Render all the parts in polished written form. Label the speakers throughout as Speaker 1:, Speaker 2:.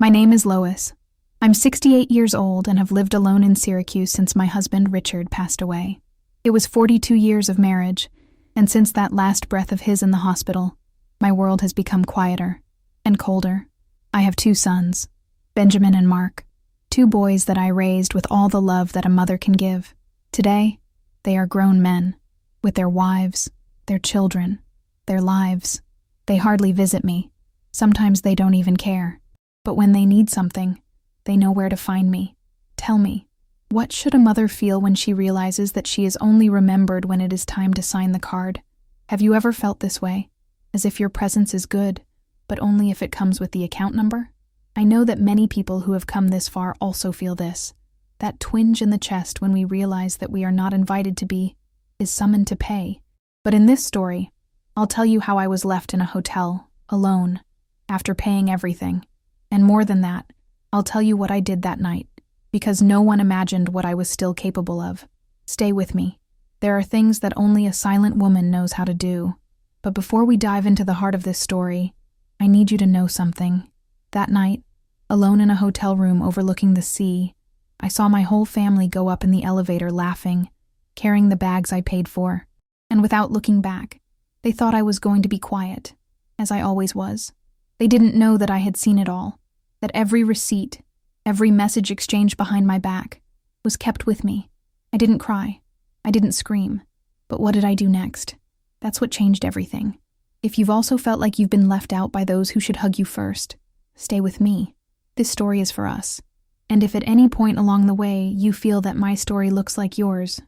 Speaker 1: My name is Lois. I'm 68 years old and have lived alone in Syracuse since my husband Richard passed away. It was 42 years of marriage, and since that last breath of his in the hospital, my world has become quieter and colder. I have 2 sons, Benjamin and Mark, 2 boys that I raised with all the love that a mother can give. Today, they are grown men, with their wives, their children, their lives. They hardly visit me. Sometimes they don't even care. But when they need something, they know where to find me. Tell me, what should a mother feel when she realizes that she is only remembered when it is time to sign the card? Have you ever felt this way? As if your presence is good, but only if it comes with the account number? I know that many people who have come this far also feel this. That twinge in the chest when we realize that we are not invited to be, is summoned to pay. But in this story, I'll tell you how I was left in a hotel, alone, after paying everything. And more than that, I'll tell you what I did that night, because no one imagined what I was still capable of. Stay with me. There are things that only a silent woman knows how to do. But before we dive into the heart of this story, I need you to know something. That night, alone in a hotel room overlooking the sea, I saw my whole family go up in the elevator laughing, carrying the bags I paid for. And without looking back, they thought I was going to be quiet, as I always was. They didn't know that I had seen it all, that every receipt, every message exchanged behind my back, was kept with me. I didn't cry. I didn't scream. But what did I do next? That's what changed everything. If you've also felt like you've been left out by those who should hug you first, stay with me. This story is for us. And if at any point along the way you feel that my story looks like yours,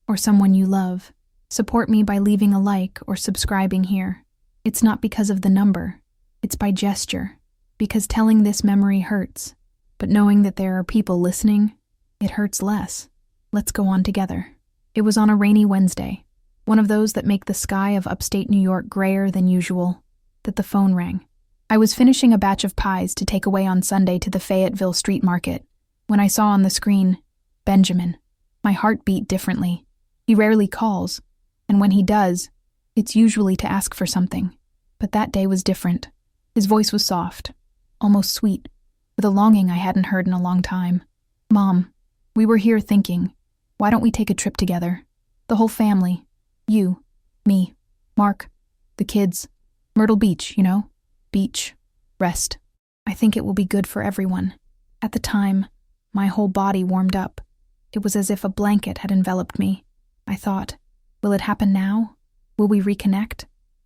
Speaker 1: or someone you love, support me by leaving a like or subscribing here. It's not because of the number. It's by gesture. Because telling this memory hurts. But knowing that there are people listening, it hurts less. Let's go on together. It was on a rainy Wednesday, one of those that make the sky of upstate New York grayer than usual, that the phone rang. I was finishing a batch of pies to take away on Sunday to the Fayetteville Street Market, when I saw on the screen, Benjamin. My heart beat differently. He rarely calls, and when he does, it's usually to ask for something. But that day was different. His voice was soft, almost sweet, with a longing I hadn't heard in a long time. Mom, we were here thinking, why don't we take a trip together? The whole family. You, me, Mark, the kids. Myrtle Beach, you know? Beach. Rest. I think it will be good for everyone. At the time, my whole body warmed up. It was as if a blanket had enveloped me. I thought, will it happen now? Will we reconnect?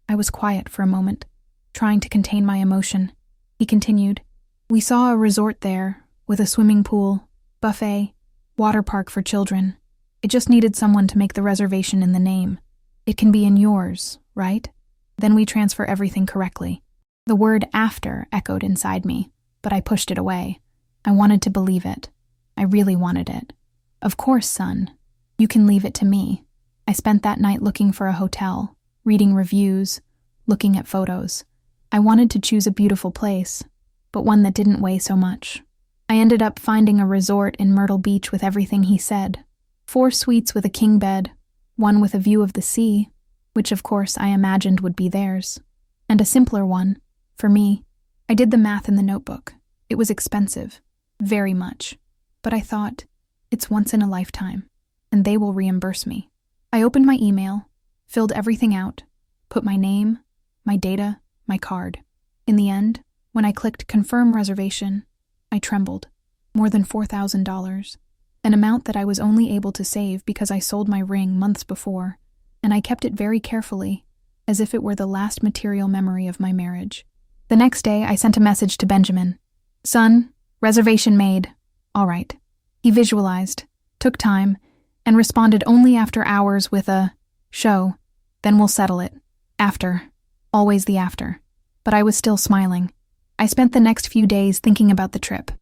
Speaker 1: I was quiet for a moment, trying to contain my emotion. He continued, we saw a resort there, with a swimming pool, buffet, water park for children. It just needed someone to make the reservation in the name. It can be in yours, right? Then we transfer everything correctly. The word after echoed inside me, but I pushed it away. I wanted to believe it. I really wanted it. Of course, son. You can leave it to me. I spent that night looking for a hotel, reading reviews, looking at photos. I wanted to choose a beautiful place, but one that didn't weigh so much. I ended up finding a resort in Myrtle Beach with everything he said. 4 suites with a king bed, one with a view of the sea, which of course I imagined would be theirs, and a simpler one, for me. I did the math in the notebook. It was expensive, very much, but I thought, it's once in a lifetime, and they will reimburse me. I opened my email, filled everything out, put my name, my data, my card. In the end, when I clicked confirm reservation, I trembled. More than $4,000. An amount that I was only able to save because I sold my ring months before, and I kept it very carefully, as if it were the last material memory of my marriage. The next day, I sent a message to Benjamin. Son, reservation made. All right. He visualized, took time, and responded only after hours with a show. Then we'll settle it. After. Always the after. But I was still smiling. I spent the next few days thinking about the trip.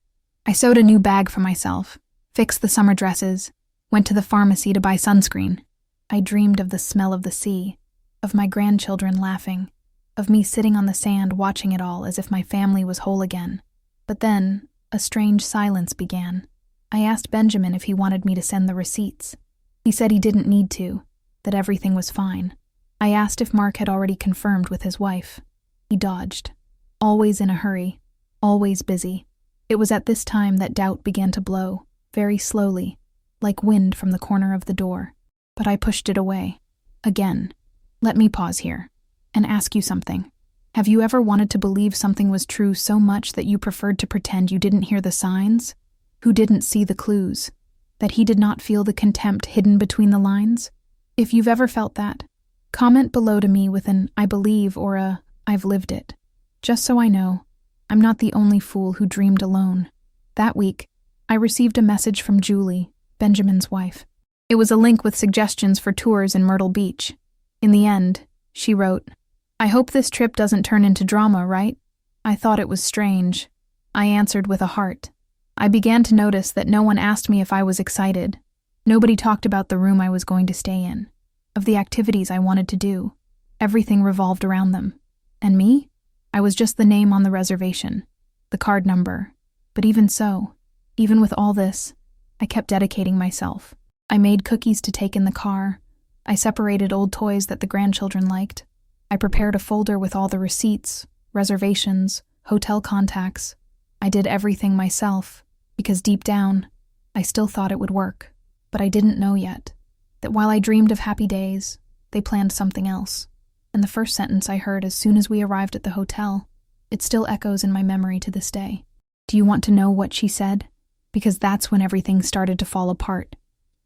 Speaker 1: I sewed a new bag for myself, fixed the summer dresses, went to the pharmacy to buy sunscreen. I dreamed of the smell of the sea, of my grandchildren laughing, of me sitting on the sand watching it all as if my family was whole again. But then, a strange silence began. I asked Benjamin if he wanted me to send the receipts. He said he didn't need to, that everything was fine. I asked if Mark had already confirmed with his wife. He dodged. Always in a hurry, always busy. It was at this time that doubt began to blow, very slowly, like wind from the corner of the door. But I pushed it away. Again. Let me pause here and ask you something. Have you ever wanted to believe something was true so much that you preferred to pretend you didn't hear the signs? Who didn't see the clues? That he did not feel the contempt hidden between the lines? If you've ever felt that, comment below to me with an "I believe" or a "I've lived it." Just so I know, I'm not the only fool who dreamed alone. That week, I received a message from Julie, Benjamin's wife. It was a link with suggestions for tours in Myrtle Beach. In the end, she wrote, "I hope this trip doesn't turn into drama, right?" I thought it was strange. I answered with a heart. I began to notice that no one asked me if I was excited. Nobody talked about the room I was going to stay in, of the activities I wanted to do. Everything revolved around them. And me? I was just the name on the reservation, the card number. But even so, even with all this, I kept dedicating myself. I made cookies to take in the car. I separated old toys that the grandchildren liked. I prepared a folder with all the receipts, reservations, hotel contacts. I did everything myself, because deep down, I still thought it would work. But I didn't know yet that while I dreamed of happy days, they planned something else. And the first sentence I heard as soon as we arrived at the hotel, it still echoes in my memory to this day. Do you want to know what she said? Because that's when everything started to fall apart.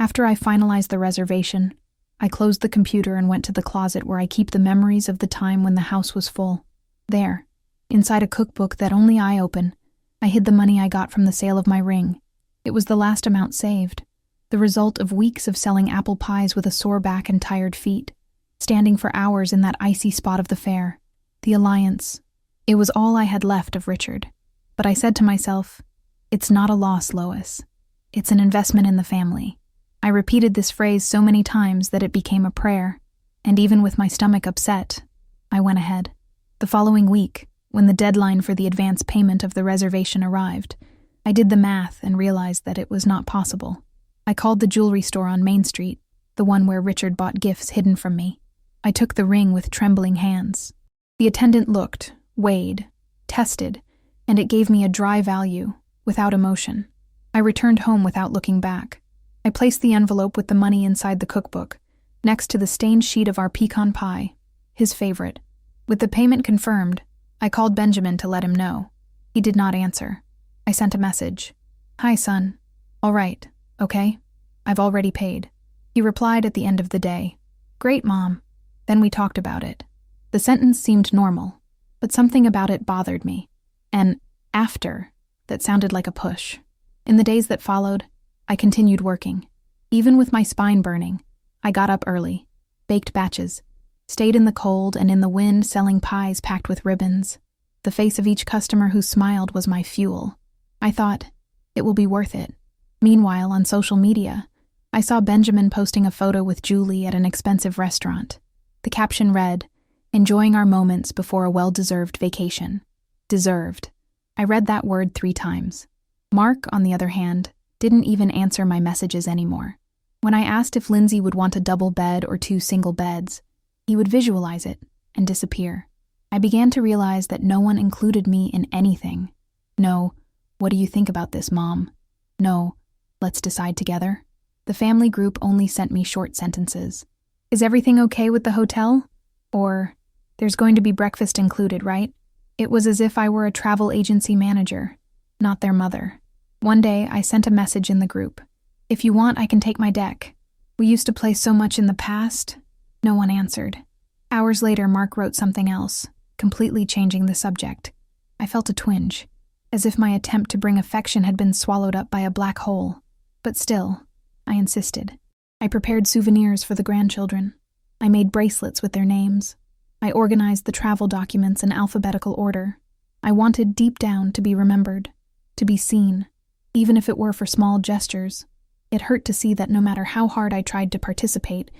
Speaker 1: After I finalized the reservation, I closed the computer and went to the closet where I keep the memories of the time when the house was full. There, inside a cookbook that only I open, I hid the money I got from the sale of my ring. It was the last amount saved, the result of weeks of selling apple pies with a sore back and tired feet, standing for hours in that icy spot of the fair. The alliance. It was all I had left of Richard. But I said to myself, it's not a loss, Lois. It's an investment in the family. I repeated this phrase so many times that it became a prayer, and even with my stomach upset, I went ahead. The following week, when the deadline for the advance payment of the reservation arrived, I did the math and realized that it was not possible. I called the jewelry store on Main Street, the one where Richard bought gifts hidden from me. I took the ring with trembling hands. The attendant looked, weighed, tested, and it gave me a dry value, without emotion. I returned home without looking back. I placed the envelope with the money inside the cookbook, next to the stained sheet of our pecan pie, his favorite. With the payment confirmed, I called Benjamin to let him know. He did not answer. I sent a message. "Hi, son. All right, okay? I've already paid." He replied at the end of the day. "Great, Mom." Then we talked about it. The sentence seemed normal, but something about it bothered me. An "after" that sounded like a push. In the days that followed, I continued working. Even with my spine burning, I got up early, baked batches, stayed in the cold and in the wind selling pies packed with ribbons. The face of each customer who smiled was my fuel. I thought, it will be worth it. Meanwhile, on social media, I saw Benjamin posting a photo with Julie at an expensive restaurant. The caption read, "Enjoying our moments before a well-deserved vacation." Deserved. I read that word 3 times. Mark, on the other hand, didn't even answer my messages anymore. When I asked if Lindsay would want a double bed or 2 single beds, he would visualize it and disappear. I began to realize that no one included me in anything. No, "What do you think about this, Mom?" No, "Let's decide together." The family group only sent me short sentences. "Is everything okay with the hotel?" Or, "There's going to be breakfast included, right?" It was as if I were a travel agency manager, not their mother. One day, I sent a message in the group. "If you want, I can take my deck. We used to play so much in the past." No one answered. Hours later, Mark wrote something else, completely changing the subject. I felt a twinge, as if my attempt to bring affection had been swallowed up by a black hole. But still, I insisted. I prepared souvenirs for the grandchildren. I made bracelets with their names. I organized the travel documents in alphabetical order. I wanted deep down to be remembered, to be seen, even if it were for small gestures. It hurt to see that no matter how hard I tried to participate,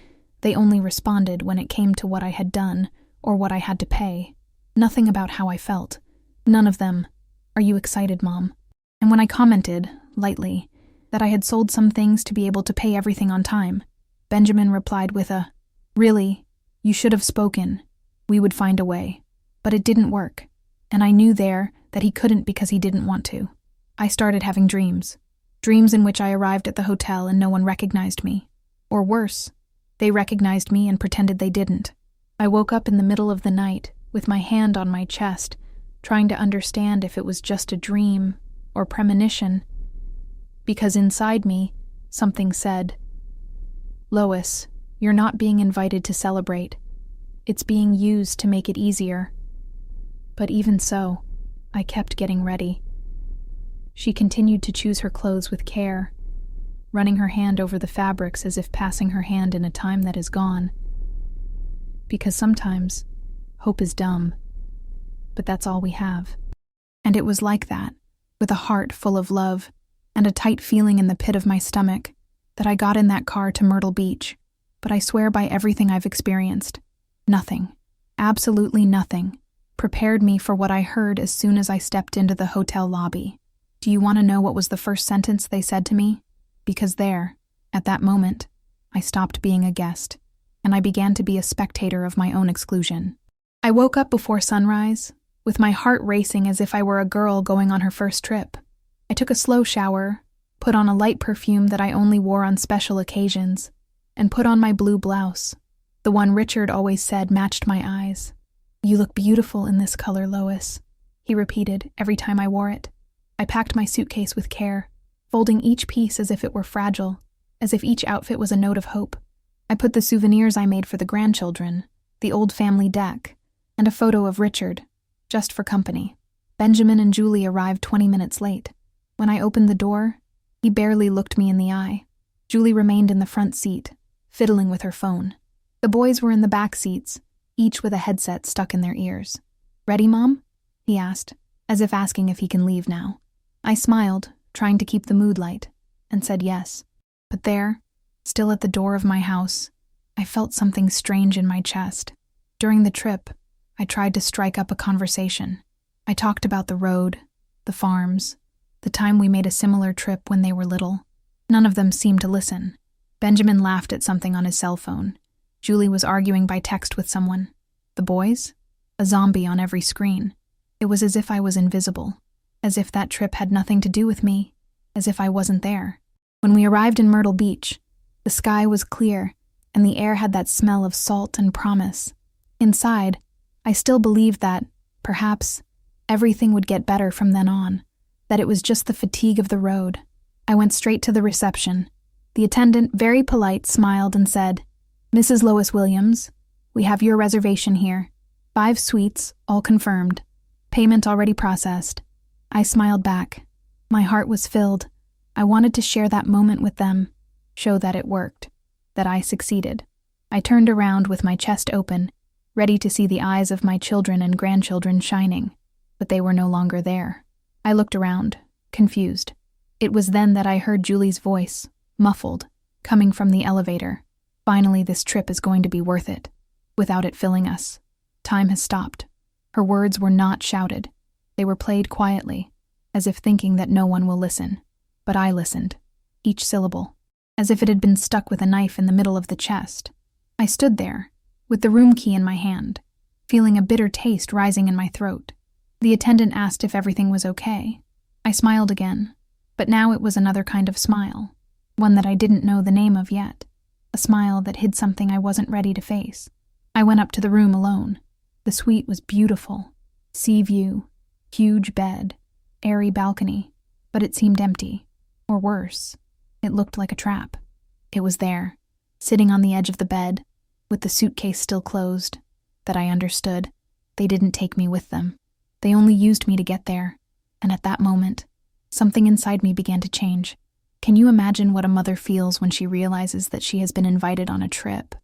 Speaker 1: they only responded when it came to what I had done or what I had to pay. Nothing about how I felt. None of them, "Are you excited, Mom?" And when I commented, lightly, that I had sold some things to be able to pay everything on time, Benjamin replied with a, "Really? You should have spoken. We would find a way." But it didn't work, and I knew there that he couldn't because he didn't want to. I started having dreams. Dreams in which I arrived at the hotel and no one recognized me. Or worse, they recognized me and pretended they didn't. I woke up in the middle of the night with my hand on my chest, trying to understand if it was just a dream or premonition, because inside me, something said, "Lois, you're not being invited to celebrate. It's being used to make it easier." But even so, I kept getting ready. She continued to choose her clothes with care, running her hand over the fabrics as if passing her hand in a time that is gone. Because sometimes, hope is dumb, but that's all we have. And it was like that, with a heart full of love and a tight feeling in the pit of my stomach, that I got in that car to Myrtle Beach. But I swear by everything I've experienced, nothing, absolutely nothing, prepared me for what I heard as soon as I stepped into the hotel lobby. Do you want to know what was the first sentence they said to me? Because there, at that moment, I stopped being a guest, and I began to be a spectator of my own exclusion. I woke up before sunrise, with my heart racing as if I were a girl going on her first trip. I took a slow shower, put on a light perfume that I only wore on special occasions, and put on my blue blouse, the one Richard always said matched my eyes. "You look beautiful in this color, Lois," he repeated every time I wore it. I packed my suitcase with care, folding each piece as if it were fragile, as if each outfit was a note of hope. I put the souvenirs I made for the grandchildren, the old family deck, and a photo of Richard, just for company. Benjamin and Julie arrived 20 minutes late. When I opened the door, he barely looked me in the eye. Julie remained in the front seat, fiddling with her phone. The boys were in the back seats, each with a headset stuck in their ears. "Ready, Mom?" he asked, as if asking if he can leave now. I smiled, trying to keep the mood light, and said yes. But there, still at the door of my house, I felt something strange in my chest. During the trip, I tried to strike up a conversation. I talked about the road, the farms, the time we made a similar trip when they were little. None of them seemed to listen. Benjamin laughed at something on his cell phone. Julie was arguing by text with someone. The boys? A zombie on every screen. It was as if I was invisible, as if that trip had nothing to do with me, as if I wasn't there. When we arrived in Myrtle Beach, the sky was clear, and the air had that smell of salt and promise. Inside, I still believed that, perhaps, everything would get better from then on, that it was just the fatigue of the road. I went straight to the reception. The attendant, very polite, smiled and said, "Mrs. Lois Williams, we have your reservation here. 5 suites, all confirmed. Payment already processed." I smiled back. My heart was filled. I wanted to share that moment with them, show that it worked, that I succeeded. I turned around with my chest open, ready to see the eyes of my children and grandchildren shining, but they were no longer there. I looked around, confused. It was then that I heard Julie's voice, muffled, coming from the elevator. "Finally, this trip is going to be worth it, without it filling us. Time has stopped." Her words were not shouted. They were played quietly, as if thinking that no one will listen. But I listened, each syllable, as if it had been stuck with a knife in the middle of the chest. I stood there, with the room key in my hand, feeling a bitter taste rising in my throat. The attendant asked if everything was okay. I smiled again, but now it was another kind of smile, one that I didn't know the name of yet, a smile that hid something I wasn't ready to face. I went up to the room alone. The suite was beautiful. Sea view, huge bed, airy balcony, but it seemed empty. Or worse, it looked like a trap. It was there, sitting on the edge of the bed, with the suitcase still closed, that I understood. They didn't take me with them. They only used me to get there, and at that moment, something inside me began to change. Can you imagine what a mother feels when she realizes that she has been invited on a trip,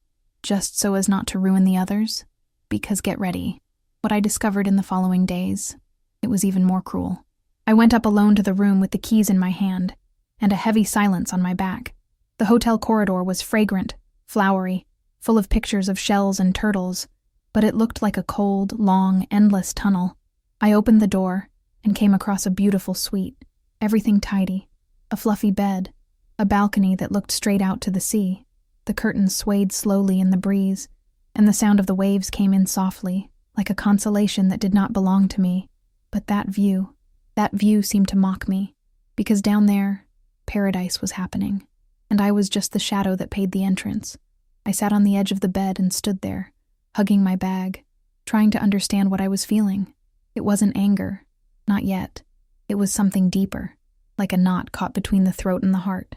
Speaker 1: just so as not to ruin the others? Because get ready. What I discovered in the following days, it was even more cruel. I went up alone to the room with the keys in my hand, and a heavy silence on my back. The hotel corridor was fragrant, flowery, full of pictures of shells and turtles, but it looked like a cold, long, endless tunnel. I opened the door and came across a beautiful suite, everything tidy, a fluffy bed, a balcony that looked straight out to the sea. The curtains swayed slowly in the breeze, and the sound of the waves came in softly, like a consolation that did not belong to me. But that view seemed to mock me. Because down there, paradise was happening, and I was just the shadow that paid the entrance. I sat on the edge of the bed and stood there, hugging my bag, trying to understand what I was feeling. It wasn't anger, not yet. It was something deeper, like a knot caught between the throat and the heart.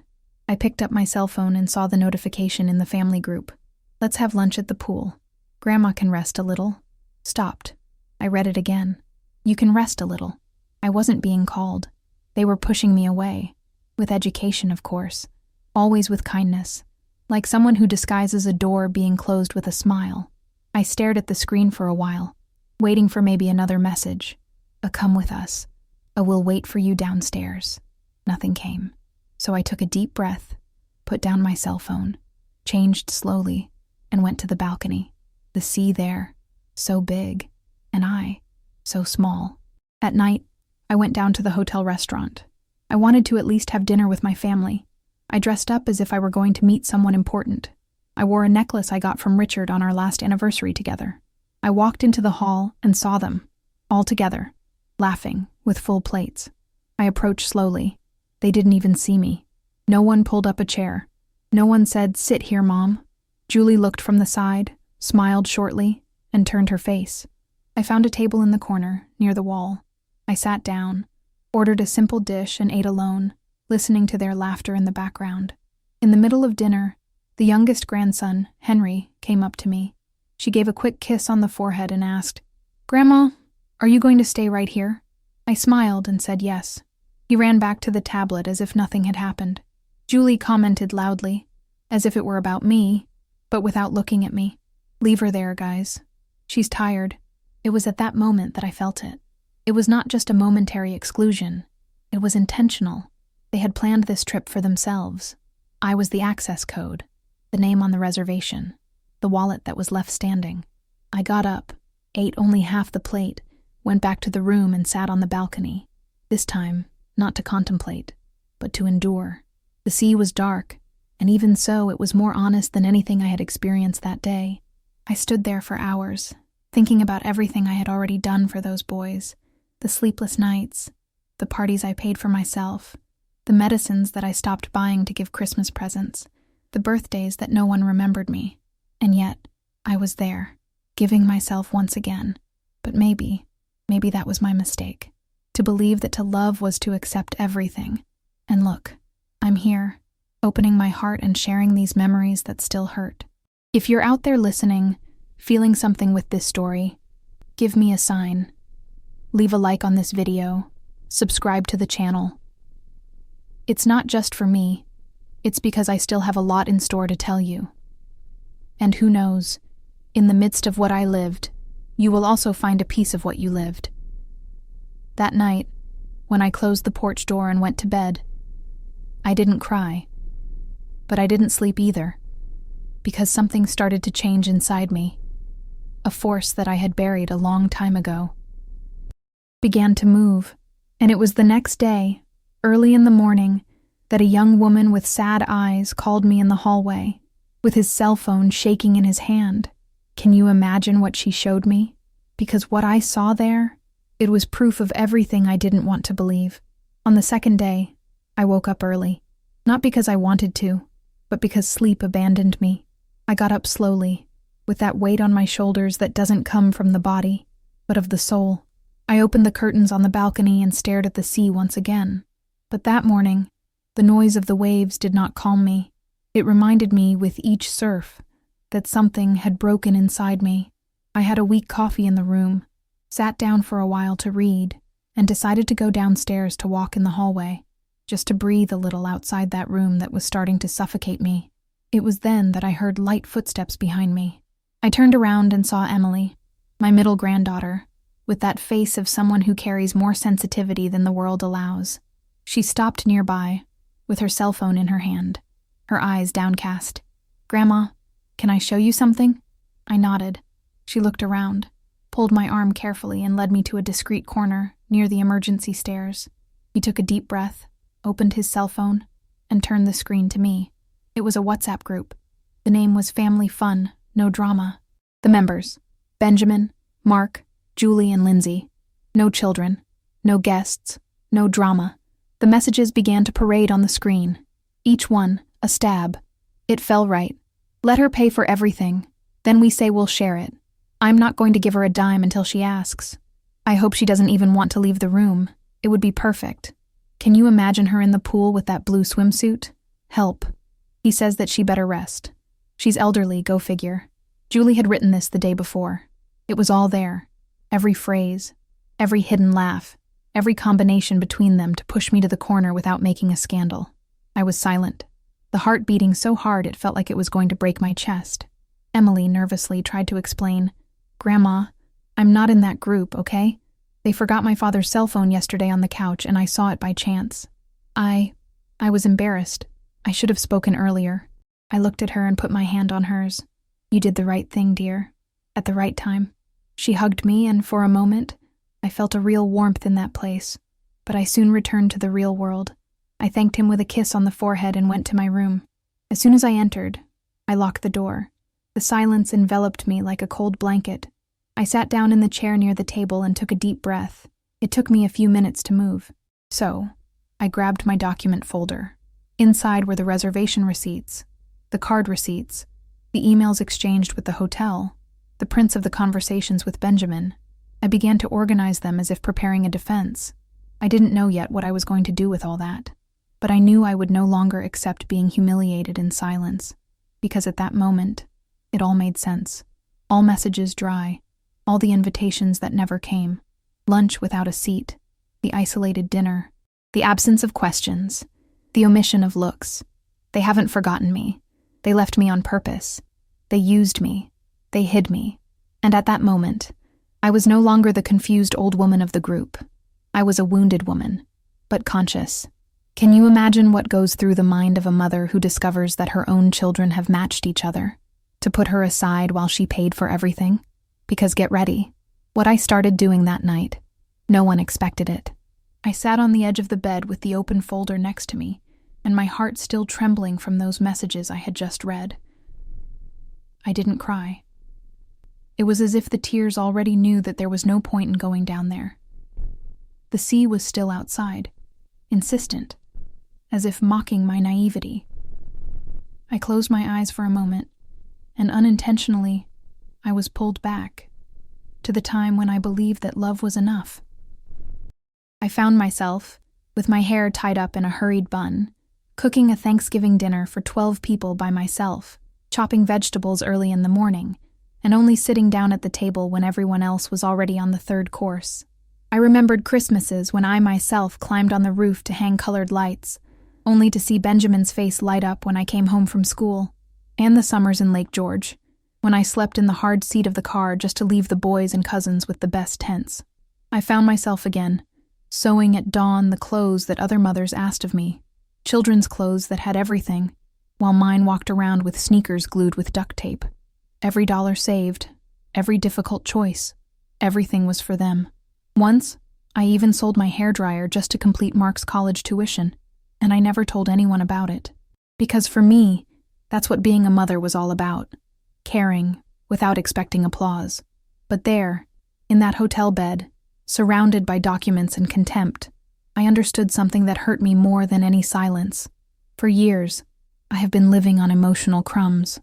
Speaker 1: I picked up my cell phone and saw the notification in the family group. Let's have lunch at the pool. Grandma can rest a little. Stopped. I read it again. You can rest a little. I wasn't being called. They were pushing me away. With education, of course. Always with kindness. Like someone who disguises a door being closed with a smile. I stared at the screen for a while, waiting for maybe another message. A come with us. A we'll wait for you downstairs. Nothing came. So I took a deep breath, put down my cell phone, changed slowly, and went to the balcony. The sea there, so big, and I, so small. At night, I went down to the hotel restaurant. I wanted to at least have dinner with my family. I dressed up as if I were going to meet someone important. I wore a necklace I got from Richard on our last anniversary together. I walked into the hall and saw them, all together, laughing, with full plates. I approached slowly. They didn't even see me. No one pulled up a chair. No one said, "Sit here, Mom." Julie looked from the side, smiled shortly, and turned her face. I found a table in the corner, near the wall. I sat down, ordered a simple dish and ate alone, listening to their laughter in the background. In the middle of dinner, the youngest grandson, Henry, came up to me. She gave a quick kiss on the forehead and asked, "Grandma, are you going to stay right here?" I smiled and said yes. He ran back to the tablet as if nothing had happened. Julie commented loudly, as if it were about me, but without looking at me. "Leave her there, guys. She's tired." It was at that moment that I felt it. It was not just a momentary exclusion. It was intentional. They had planned this trip for themselves. I was the access code, the name on the reservation, the wallet that was left standing. I got up, ate only half the plate, went back to the room and sat on the balcony. This time, not to contemplate, but to endure. The sea was dark, and even so, it was more honest than anything I had experienced that day. I stood there for hours, thinking about everything I had already done for those boys, the sleepless nights, the parties I paid for myself, the medicines that I stopped buying to give Christmas presents, the birthdays that no one remembered me. And yet, I was there, giving myself once again. But maybe that was my mistake. To believe that to love was to accept everything. And look, I'm here, opening my heart and sharing these memories that still hurt. If you're out there listening, feeling something with this story, give me a sign. Leave a like on this video, subscribe to the channel. It's not just for me, it's because I still have a lot in store to tell you. And who knows, in the midst of what I lived, you will also find a piece of what you lived. That night, when I closed the porch door and went to bed, I didn't cry, but I didn't sleep either, because something started to change inside me. A force that I had buried a long time ago began to move, and it was the next day, early in the morning, that a young woman with sad eyes called me in the hallway, with his cell phone shaking in his hand. Can you imagine what she showed me? Because what I saw there, it was proof of everything I didn't want to believe. On the second day, I woke up early, not because I wanted to, but because sleep abandoned me. I got up slowly, with that weight on my shoulders that doesn't come from the body, but of the soul. I opened the curtains on the balcony and stared at the sea once again. But that morning, the noise of the waves did not calm me. It reminded me with each surf that something had broken inside me. I had a weak coffee in the room, sat down for a while to read, and decided to go downstairs to walk in the hallway, just to breathe a little outside that room that was starting to suffocate me. It was then that I heard light footsteps behind me. I turned around and saw Emily, my middle granddaughter, with that face of someone who carries more sensitivity than the world allows. She stopped nearby, with her cell phone in her hand, her eyes downcast. "Grandma, can I show you something?" I nodded. She looked around, pulled my arm carefully, and led me to a discreet corner near the emergency stairs. He took a deep breath, opened his cell phone, and turned the screen to me. It was a WhatsApp group. The name was Family Fun, No Drama. The members: Benjamin, Mark, Julie, and Lindsay. No children, no guests, no drama, The messages began to parade on the screen. Each one, a stab. It fell right. Let her pay for everything. Then we say we'll share it. I'm not going to give her a dime until she asks. I hope she doesn't even want to leave the room. It would be perfect. Can you imagine her in the pool with that blue swimsuit? Help. He says that she better rest. She's elderly, go figure. Julie had written this the day before. It was all there. Every phrase, every hidden laugh, every combination between them to push me to the corner without making a scandal. I was silent, the heart beating so hard it felt like it was going to break my chest. Emily nervously tried to explain, "Grandma, I'm not in that group, okay? They forgot my father's cell phone yesterday on the couch and I saw it by chance. I was embarrassed. I should have spoken earlier." I looked at her and put my hand on hers. "You did the right thing, dear. At the right time." She hugged me, and for a moment, I felt a real warmth in that place. But I soon returned to the real world. I thanked him with a kiss on the forehead and went to my room. As soon as I entered, I locked the door. The silence enveloped me like a cold blanket. I sat down in the chair near the table and took a deep breath. It took me a few minutes to move. So, I grabbed my document folder. Inside were the reservation receipts, the card receipts, the emails exchanged with the hotel, the prints of the conversations with Benjamin. I began to organize them as if preparing a defense. I didn't know yet what I was going to do with all that, but I knew I would no longer accept being humiliated in silence, because at that moment, it all made sense. All messages dry, all the invitations that never came, lunch without a seat, the isolated dinner, the absence of questions, the omission of looks. They haven't forgotten me. They left me on purpose. They used me. They hid me. And at that moment, I was no longer the confused old woman of the group. I was a wounded woman, but conscious. Can you imagine what goes through the mind of a mother who discovers that her own children have matched each other? To put her aside while she paid for everything? Because get ready. What I started doing that night, no one expected it. I sat on the edge of the bed with the open folder next to me, and my heart still trembling from those messages I had just read. I didn't cry. It was as if the tears already knew that there was no point in going down there. The sea was still outside, insistent, as if mocking my naivety. I closed my eyes for a moment, and unintentionally, I was pulled back to the time when I believed that love was enough. I found myself, with my hair tied up in a hurried bun, cooking a Thanksgiving dinner for 12 people by myself, chopping vegetables early in the morning, and only sitting down at the table when everyone else was already on the third course. I remembered Christmases when I myself climbed on the roof to hang colored lights, only to see Benjamin's face light up when I came home from school, and the summers in Lake George, when I slept in the hard seat of the car just to leave the boys and cousins with the best tents. I found myself again, sewing at dawn the clothes that other mothers asked of me, children's clothes that had everything, while mine walked around with sneakers glued with duct tape. Every dollar saved, every difficult choice, everything was for them. Once, I even sold my hairdryer just to complete Mark's college tuition, and I never told anyone about it. Because for me, that's what being a mother was all about. Caring, without expecting applause. But there, in that hotel bed, surrounded by documents and contempt, I understood something that hurt me more than any silence. For years, I have been living on emotional crumbs.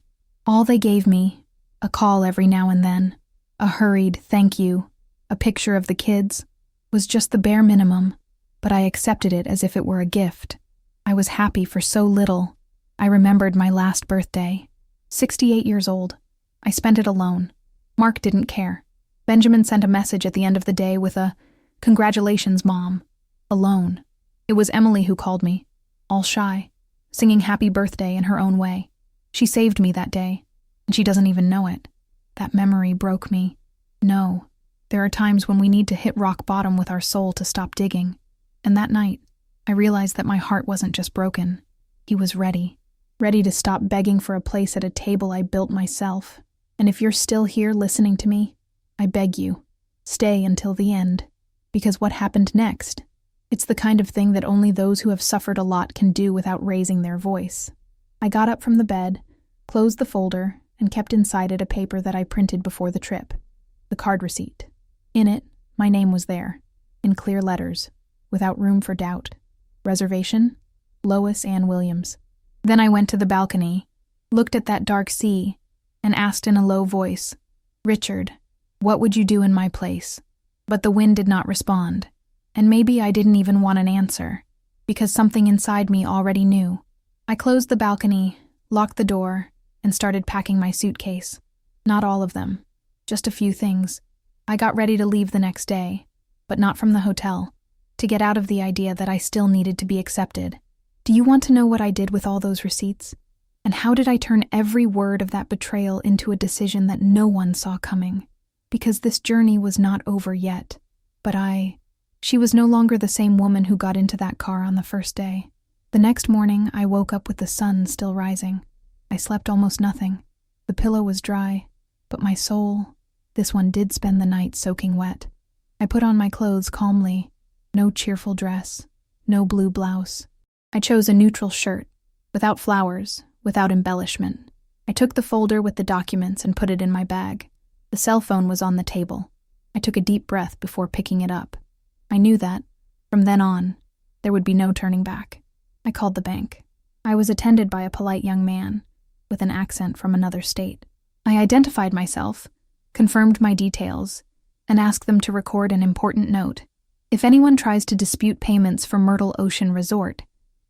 Speaker 1: All they gave me, a call every now and then, a hurried thank you, a picture of the kids, was just the bare minimum, but I accepted it as if it were a gift. I was happy for so little. I remembered my last birthday. 68 years old. I spent it alone. Mark didn't care. Benjamin sent a message at the end of the day with a, "Congratulations, Mom." Alone. It was Emily who called me, all shy, singing happy birthday in her own way. She saved me that day, and she doesn't even know it. That memory broke me. No, there are times when we need to hit rock bottom with our soul to stop digging. And that night, I realized that my heart wasn't just broken. He was ready to stop begging for a place at a table I built myself. And if you're still here listening to me, I beg you, stay until the end. Because what happened next? It's the kind of thing that only those who have suffered a lot can do without raising their voice. I got up from the bed, closed the folder, and kept inside it a paper that I printed before the trip. The card receipt. In it, my name was there, in clear letters, without room for doubt. Reservation? Lois Ann Williams. Then I went to the balcony, looked at that dark sea, and asked in a low voice, "Richard, what would you do in my place?" But the wind did not respond, and maybe I didn't even want an answer, because something inside me already knew. I closed the balcony, locked the door, and started packing my suitcase. Not all of them, just a few things. I got ready to leave the next day, but not from the hotel, to get out of the idea that I still needed to be accepted. Do you want to know what I did with all those receipts? And how did I turn every word of that betrayal into a decision that no one saw coming? Because this journey was not over yet, but she was no longer the same woman who got into that car on the first day. The next morning, I woke up with the sun still rising. I slept almost nothing. The pillow was dry, but my soul, this one did spend the night soaking wet. I put on my clothes calmly. No cheerful dress, no blue blouse. I chose a neutral shirt, without flowers, without embellishment. I took the folder with the documents and put it in my bag. The cell phone was on the table. I took a deep breath before picking it up. I knew that, from then on, there would be no turning back. I called the bank. I was attended by a polite young man, with an accent from another state. I identified myself, confirmed my details, and asked them to record an important note. If anyone tries to dispute payments for Myrtle Ocean Resort,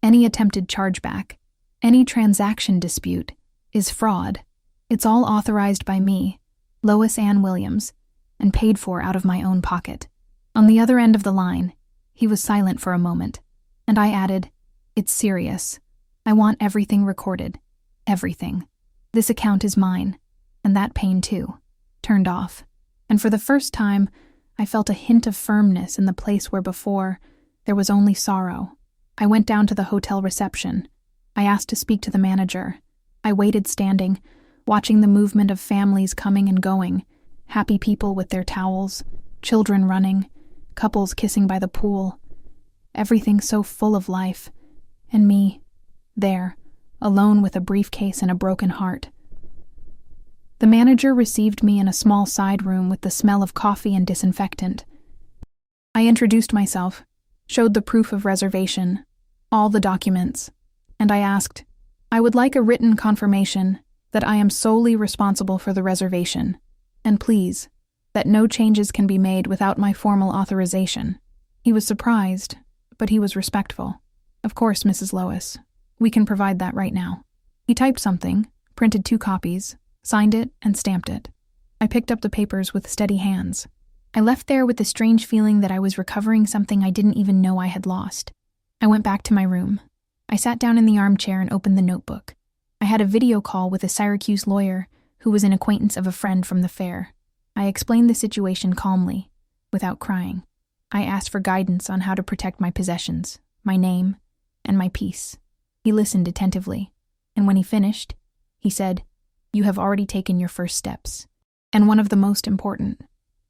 Speaker 1: any attempted chargeback, any transaction dispute, is fraud. It's all authorized by me, Lois Ann Williams, and paid for out of my own pocket. On the other end of the line, he was silent for a moment, and I added, "It's serious. I want everything recorded. Everything. This account is mine, and that pain too." Turned off. And for the first time, I felt a hint of firmness in the place where before there was only sorrow. I went down to the hotel reception. I asked to speak to the manager. I waited standing, watching the movement of families coming and going, happy people with their towels, children running, couples kissing by the pool. Everything so full of life. And me, there, alone with a briefcase and a broken heart. The manager received me in a small side room with the smell of coffee and disinfectant. I introduced myself, showed the proof of reservation, all the documents, and I asked, "I would like a written confirmation that I am solely responsible for the reservation, and please, that no changes can be made without my formal authorization." He was surprised, but he was respectful. "Of course, Mrs. Lois. We can provide that right now." He typed something, printed 2 copies, signed it, and stamped it. I picked up the papers with steady hands. I left there with the strange feeling that I was recovering something I didn't even know I had lost. I went back to my room. I sat down in the armchair and opened the notebook. I had a video call with a Syracuse lawyer who was an acquaintance of a friend from the fair. I explained the situation calmly, without crying. I asked for guidance on how to protect my possessions, my name, and my peace. He listened attentively, and when he finished, he said, "You have already taken your first steps, and one of the most important.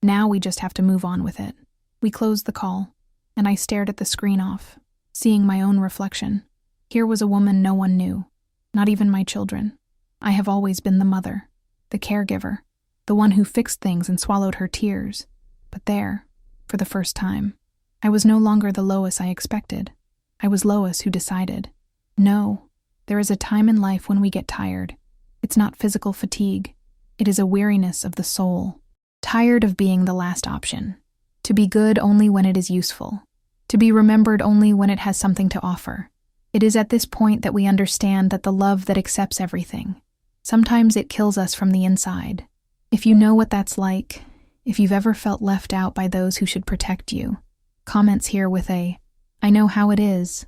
Speaker 1: Now we just have to move on with it." We closed the call, and I stared at the screen off, seeing my own reflection. Here was a woman no one knew, not even my children. I have always been the mother, the caregiver, the one who fixed things and swallowed her tears. But there, for the first time, I was no longer the Lois I expected. I was Lois who decided, no, there is a time in life when we get tired. It's not physical fatigue. It is a weariness of the soul. Tired of being the last option. To be good only when it is useful. To be remembered only when it has something to offer. It is at this point that we understand that the love that accepts everything, sometimes it kills us from the inside. If you know what that's like, if you've ever felt left out by those who should protect you, comments here with a, "I know how it is,"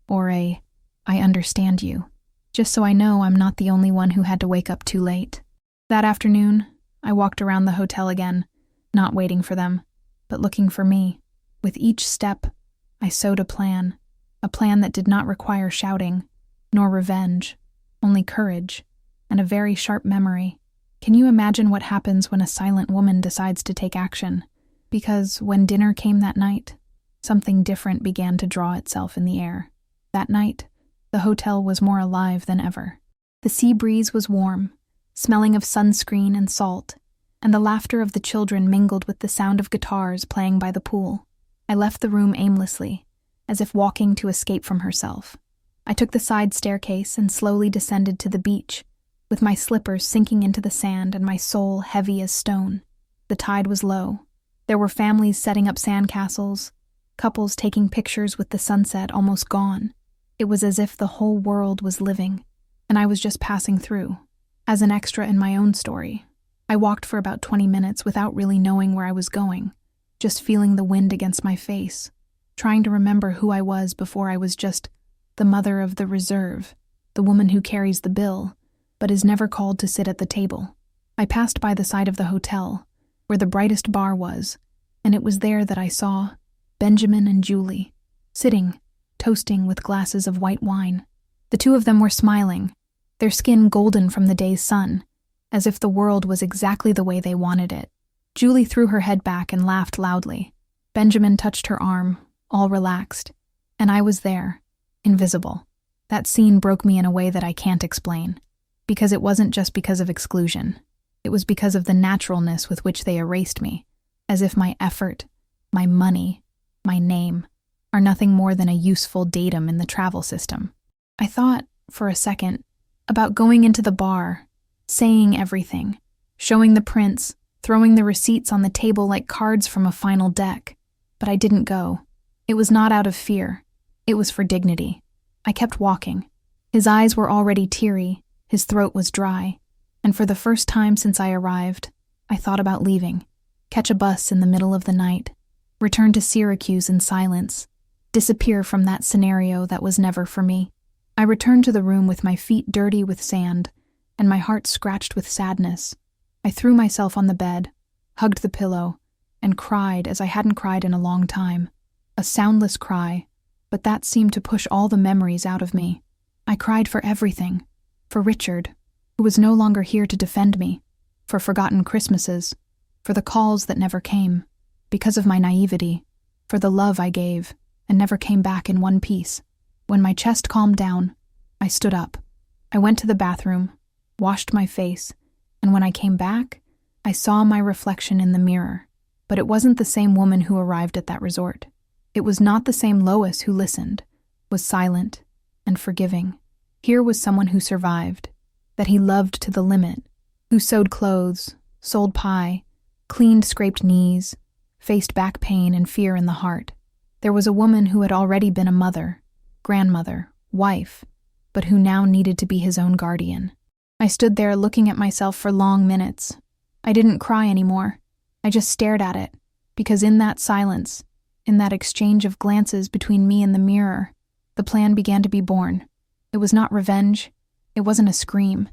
Speaker 1: or a, "I understand you," just so I know I'm not the only one who had to wake up too late. That afternoon, I walked around the hotel again, not waiting for them, but looking for me. With each step, I sewed a plan that did not require shouting, nor revenge, only courage, and a very sharp memory. Can you imagine what happens when a silent woman decides to take action? Because when dinner came that night, something different began to draw itself in the air. That night, the hotel was more alive than ever. The sea breeze was warm, smelling of sunscreen and salt, and the laughter of the children mingled with the sound of guitars playing by the pool. I left the room aimlessly, as if walking to escape from herself. I took the side staircase and slowly descended to the beach, with my slippers sinking into the sand and my soul heavy as stone. The tide was low. There were families setting up sandcastles, couples taking pictures with the sunset almost gone. It was as if the whole world was living, and I was just passing through, as an extra in my own story. I walked for about 20 minutes without really knowing where I was going, just feeling the wind against my face, trying to remember who I was before I was just the mother of the reserve, the woman who carries the bill, but is never called to sit at the table. I passed by the side of the hotel, where the brightest bar was, and it was there that I saw Benjamin and Julie, sitting, toasting with glasses of white wine. The two of them were smiling, their skin golden from the day's sun, as if the world was exactly the way they wanted it. Julie threw her head back and laughed loudly. Benjamin touched her arm, all relaxed, and I was there, invisible. That scene broke me in a way that I can't explain, because it wasn't just because of exclusion. It was because of the naturalness with which they erased me, as if my effort, my money, my name, are nothing more than a useful datum in the travel system. I thought, for a second, about going into the bar, saying everything, showing the prints, throwing the receipts on the table like cards from a final deck. But I didn't go. It was not out of fear. It was for dignity. I kept walking. His eyes were already teary, his throat was dry, and for the first time since I arrived, I thought about leaving, catch a bus in the middle of the night, return to Syracuse in silence, disappear from that scenario that was never for me. I returned to the room with my feet dirty with sand and my heart scratched with sadness. I threw myself on the bed, hugged the pillow, and cried as I hadn't cried in a long time. A soundless cry, but that seemed to push all the memories out of me. I cried for everything. For Richard, who was no longer here to defend me. For forgotten Christmases. For the calls that never came. Because of my naivety. For the love I gave and never came back in one piece. When my chest calmed down, I stood up. I went to the bathroom, washed my face, and when I came back, I saw my reflection in the mirror. But it wasn't the same woman who arrived at that resort. It was not the same Lois who listened, was silent, and forgiving. Here was someone who survived, that he loved to the limit, who sewed clothes, sold pie, cleaned scraped knees, faced back pain and fear in the heart. There was a woman who had already been a mother, grandmother, wife, but who now needed to be his own guardian. I stood there looking at myself for long minutes. I didn't cry anymore. I just stared at it, because in that silence, in that exchange of glances between me and the mirror, the plan began to be born. It was not revenge. It wasn't a scream.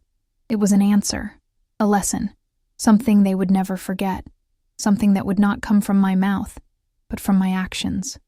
Speaker 1: It was an answer, a lesson, something they would never forget, something that would not come from my mouth, but from my actions.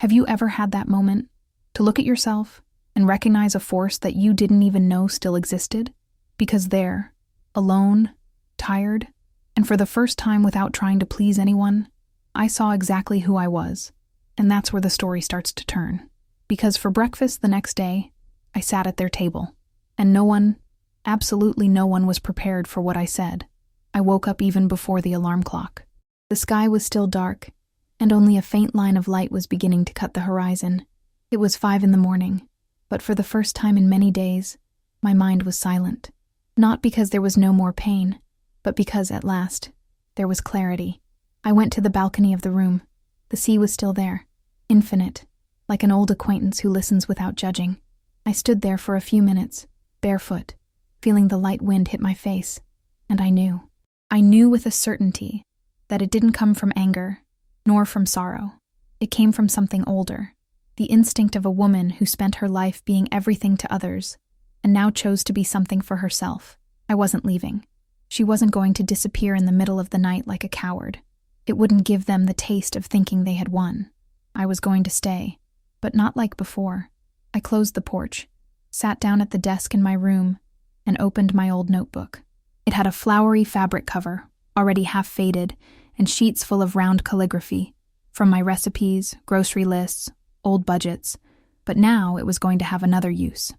Speaker 1: Have you ever had that moment, to look at yourself and recognize a force that you didn't even know still existed? Because there, alone, tired, and for the first time without trying to please anyone, I saw exactly who I was, and that's where the story starts to turn. Because for breakfast the next day, I sat at their table, and no one, absolutely no one was prepared for what I said. I woke up even before the alarm clock. The sky was still dark, and only a faint line of light was beginning to cut the horizon. It was 5 a.m, but for the first time in many days, my mind was silent. Not because there was no more pain, but because, at last, there was clarity. I went to the balcony of the room. The sea was still there, infinite, like an old acquaintance who listens without judging. I stood there for a few minutes, barefoot, feeling the light wind hit my face, and I knew. I knew with a certainty that it didn't come from anger, nor from sorrow. It came from something older, the instinct of a woman who spent her life being everything to others, and now chose to be something for herself. I wasn't leaving. She wasn't going to disappear in the middle of the night like a coward. It wouldn't give them the taste of thinking they had won. I was going to stay, but not like before. I closed the porch, sat down at the desk in my room, and opened my old notebook. It had a flowery fabric cover, already half faded, and sheets full of round calligraphy, from my recipes, grocery lists, old budgets, but now it was going to have another use.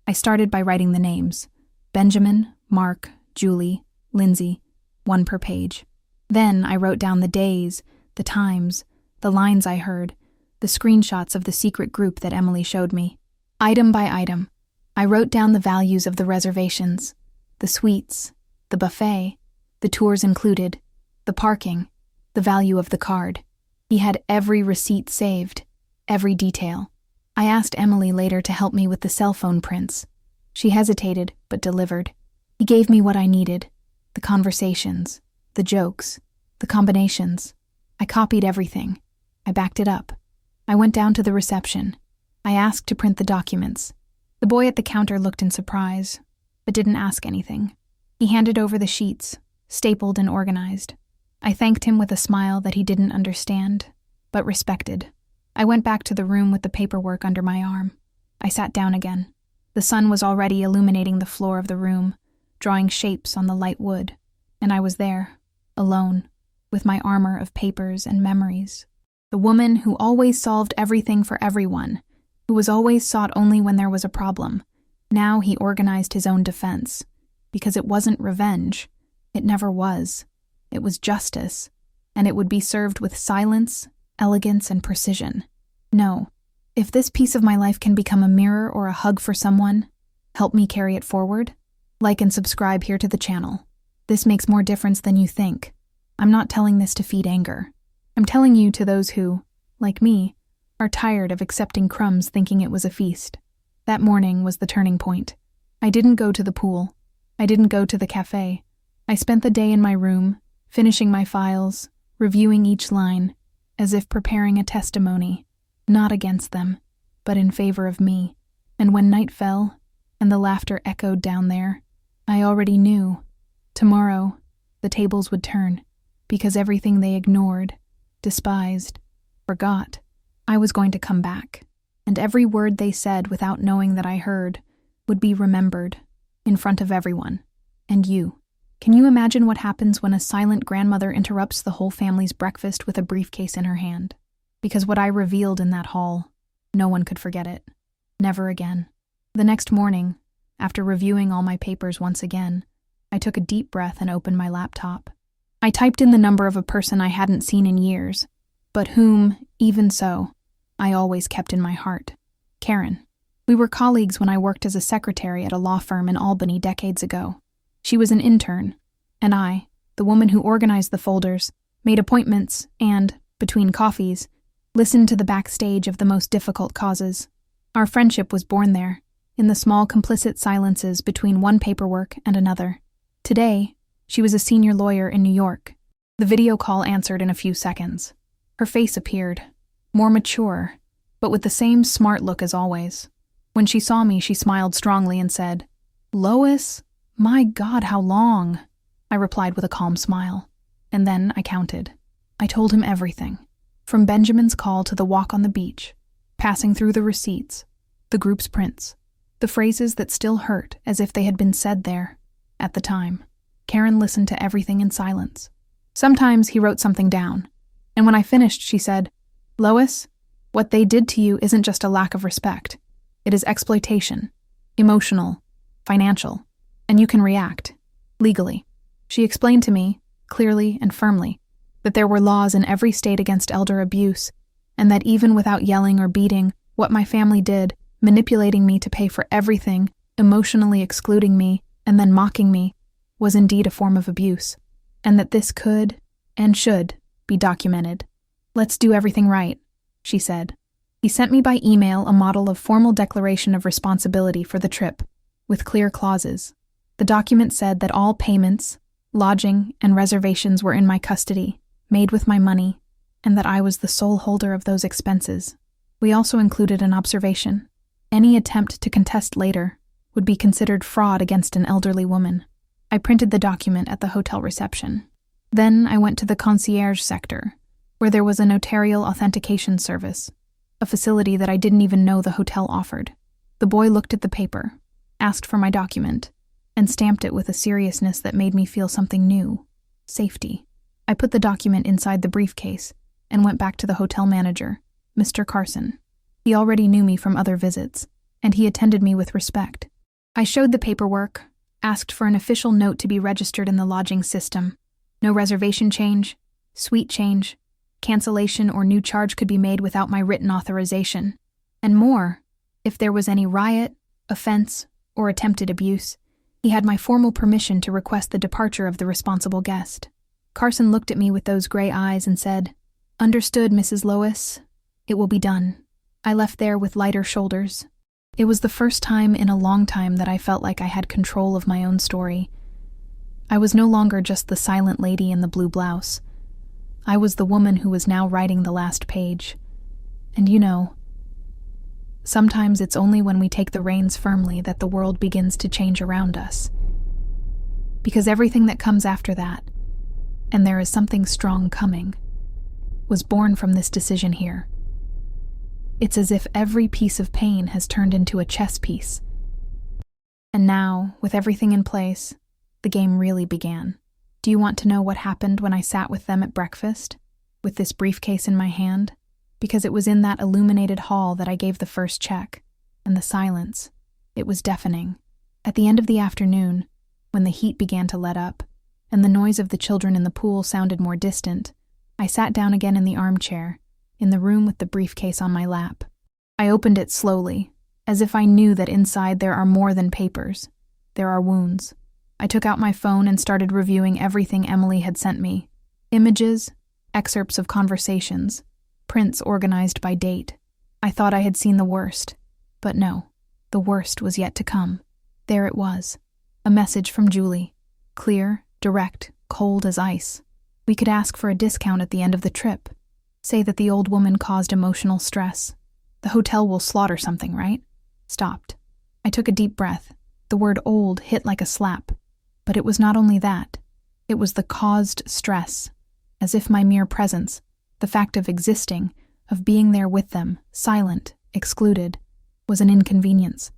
Speaker 1: I started by writing the names: Benjamin, Mark, Julie, Lindsay, 1 per page. Then I wrote down the days, the times, the lines I heard, the screenshots of the secret group that Emily showed me. Item by item, I wrote down the values of the reservations, the suites, the buffet, the tours included, the parking, the value of the card. He had every receipt saved, every detail. I asked Emily later to help me with the cell phone prints. She hesitated, but delivered. He gave me what I needed, the conversations, the jokes, the combinations. I copied everything. I backed it up. I went down to the reception. I asked to print the documents. The boy at the counter looked in surprise, but didn't ask anything. He handed over the sheets, stapled and organized. I thanked him with a smile that he didn't understand, but respected. I went back to the room with the paperwork under my arm. I sat down again. The sun was already illuminating the floor of the room, drawing shapes on the light wood, and I was there, alone, with my armor of papers and memories. The woman who always solved everything for everyone, who was always sought only when there was a problem. Now he organized his own defense, because it wasn't revenge. It never was. It was justice, and it would be served with silence, elegance, and precision. No, if this piece of my life can become a mirror or a hug for someone, help me carry it forward. Like and subscribe here to the channel. This makes more difference than you think. I'm not telling this to feed anger. I'm telling you to those who, like me, are tired of accepting crumbs thinking it was a feast. That morning was the turning point. I didn't go to the pool. I didn't go to the cafe. I spent the day in my room, finishing my files, reviewing each line, as if preparing a testimony, not against them, but in favor of me. And when night fell, and the laughter echoed down there, I already knew. Tomorrow, the tables would turn, because everything they ignored, despised, forgot, I was going to come back, and every word they said without knowing that I heard would be remembered, in front of everyone, and you. Can you imagine what happens when a silent grandmother interrupts the whole family's breakfast with a briefcase in her hand? Because what I revealed in that hall, no one could forget it. Never again. The next morning, after reviewing all my papers once again, I took a deep breath and opened my laptop. I typed in the number of a person I hadn't seen in years, but whom, even so, I always kept in my heart. Karen. We were colleagues when I worked as a secretary at a law firm in Albany decades ago. She was an intern, and I, the woman who organized the folders, made appointments and, between coffees, listened to the backstage of the most difficult causes. Our friendship was born there, in the small complicit silences between one paperwork and another. Today, she was a senior lawyer in New York. The video call answered in a few seconds. Her face appeared, more mature, but with the same smart look as always. When she saw me, she smiled strongly and said, "Lois? My God, how long?" I replied with a calm smile. And then I counted. I told him everything, from Benjamin's call to the walk on the beach, passing through the receipts, the group's prints, the phrases that still hurt as if they had been said there, at the time. Karen listened to everything in silence. Sometimes he wrote something down, and when I finished, she said, "Lois, what they did to you isn't just a lack of respect. It is exploitation, emotional, financial, and you can react, legally." She explained to me, clearly and firmly, that there were laws in every state against elder abuse, and that even without yelling or beating, what my family did, manipulating me to pay for everything, emotionally excluding me, and then mocking me, was indeed a form of abuse, and that this could, and should, be documented. "Let's do everything right," she said. He sent me by email a model of formal declaration of responsibility for the trip, with clear clauses. The document said that all payments, lodging, and reservations were in my custody, made with my money, and that I was the sole holder of those expenses. We also included an observation. Any attempt to contest later would be considered fraud against an elderly woman. I printed the document at the hotel reception. Then I went to the concierge sector, where there was a notarial authentication service, a facility that I didn't even know the hotel offered. The boy looked at the paper, asked for my document, and stamped it with a seriousness that made me feel something new: safety. I put the document inside the briefcase and went back to the hotel manager, Mr. Carson. He already knew me from other visits, and he attended me with respect. I showed the paperwork, asked for an official note to be registered in the lodging system. No reservation change, suite change, cancellation or new charge could be made without my written authorization. And more, if there was any riot, offense, or attempted abuse, he had my formal permission to request the departure of the responsible guest. Carson looked at me with those gray eyes and said, "Understood, Mrs. Lois. It will be done." I left there with lighter shoulders. It was the first time in a long time that I felt like I had control of my own story. I was no longer just the silent lady in the blue blouse. I was the woman who was now writing the last page. And you know, sometimes it's only when we take the reins firmly that the world begins to change around us. Because everything that comes after that, and there is something strong coming, was born from this decision here. It's as if every piece of pain has turned into a chess piece. And now, with everything in place, the game really began. Do you want to know what happened when I sat with them at breakfast, with this briefcase in my hand? Because it was in that illuminated hall that I gave the first check, and the silence, it was deafening. At the end of the afternoon, when the heat began to let up, and the noise of the children in the pool sounded more distant, I sat down again in the armchair, in the room with the briefcase on my lap. I opened it slowly, as if I knew that inside there are more than papers. There are wounds. I took out my phone and started reviewing everything Emily had sent me. Images, excerpts of conversations, prints organized by date. I thought I had seen the worst, but no, the worst was yet to come. There it was, a message from Julie. Clear, direct, cold as ice. We could ask for a discount at the end of the trip. Say that the old woman caused emotional stress. The hotel will slaughter something, right? Stopped. I took a deep breath. The word old hit like a slap. But it was not only that. It was the caused stress. As if my mere presence, the fact of existing, of being there with them, silent, excluded, was an inconvenience.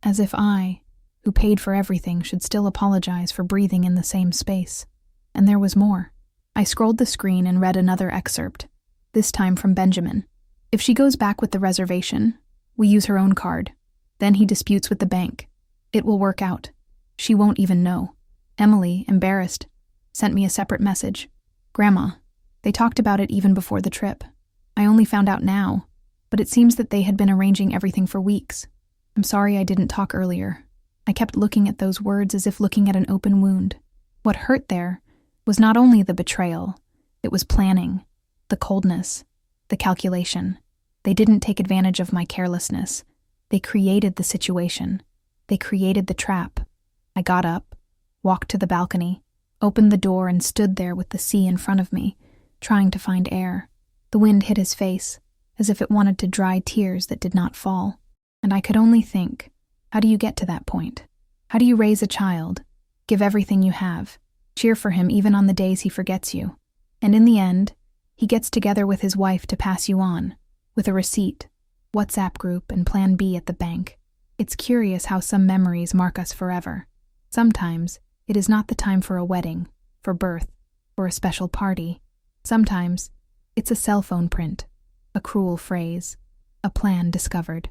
Speaker 1: As if I, who paid for everything, should still apologize for breathing in the same space. And there was more. I scrolled the screen and read another excerpt, this time from Benjamin. If she goes back with the reservation, we use her own card. Then he disputes with the bank. It will work out. She won't even know. Emily, embarrassed, sent me a separate message. Grandma, they talked about it even before the trip. I only found out now, but it seems that they had been arranging everything for weeks. I'm sorry I didn't talk earlier. I kept looking at those words as if looking at an open wound. What hurt there was not only the betrayal, it was planning, the coldness, the calculation. They didn't take advantage of my carelessness. They created the situation. They created the trap. I got up, walked to the balcony, opened the door and stood there with the sea in front of me, trying to find air. The wind hit his face, as if it wanted to dry tears that did not fall. And I could only think, how do you get to that point? How do you raise a child, give everything you have, cheer for him even on the days he forgets you? And in the end, he gets together with his wife to pass you on, with a receipt, WhatsApp group, and Plan B at the bank. It's curious how some memories mark us forever. Sometimes, it is not the time for a wedding, for birth, or a special party. Sometimes, it's a cell phone print, a cruel phrase, a plan discovered.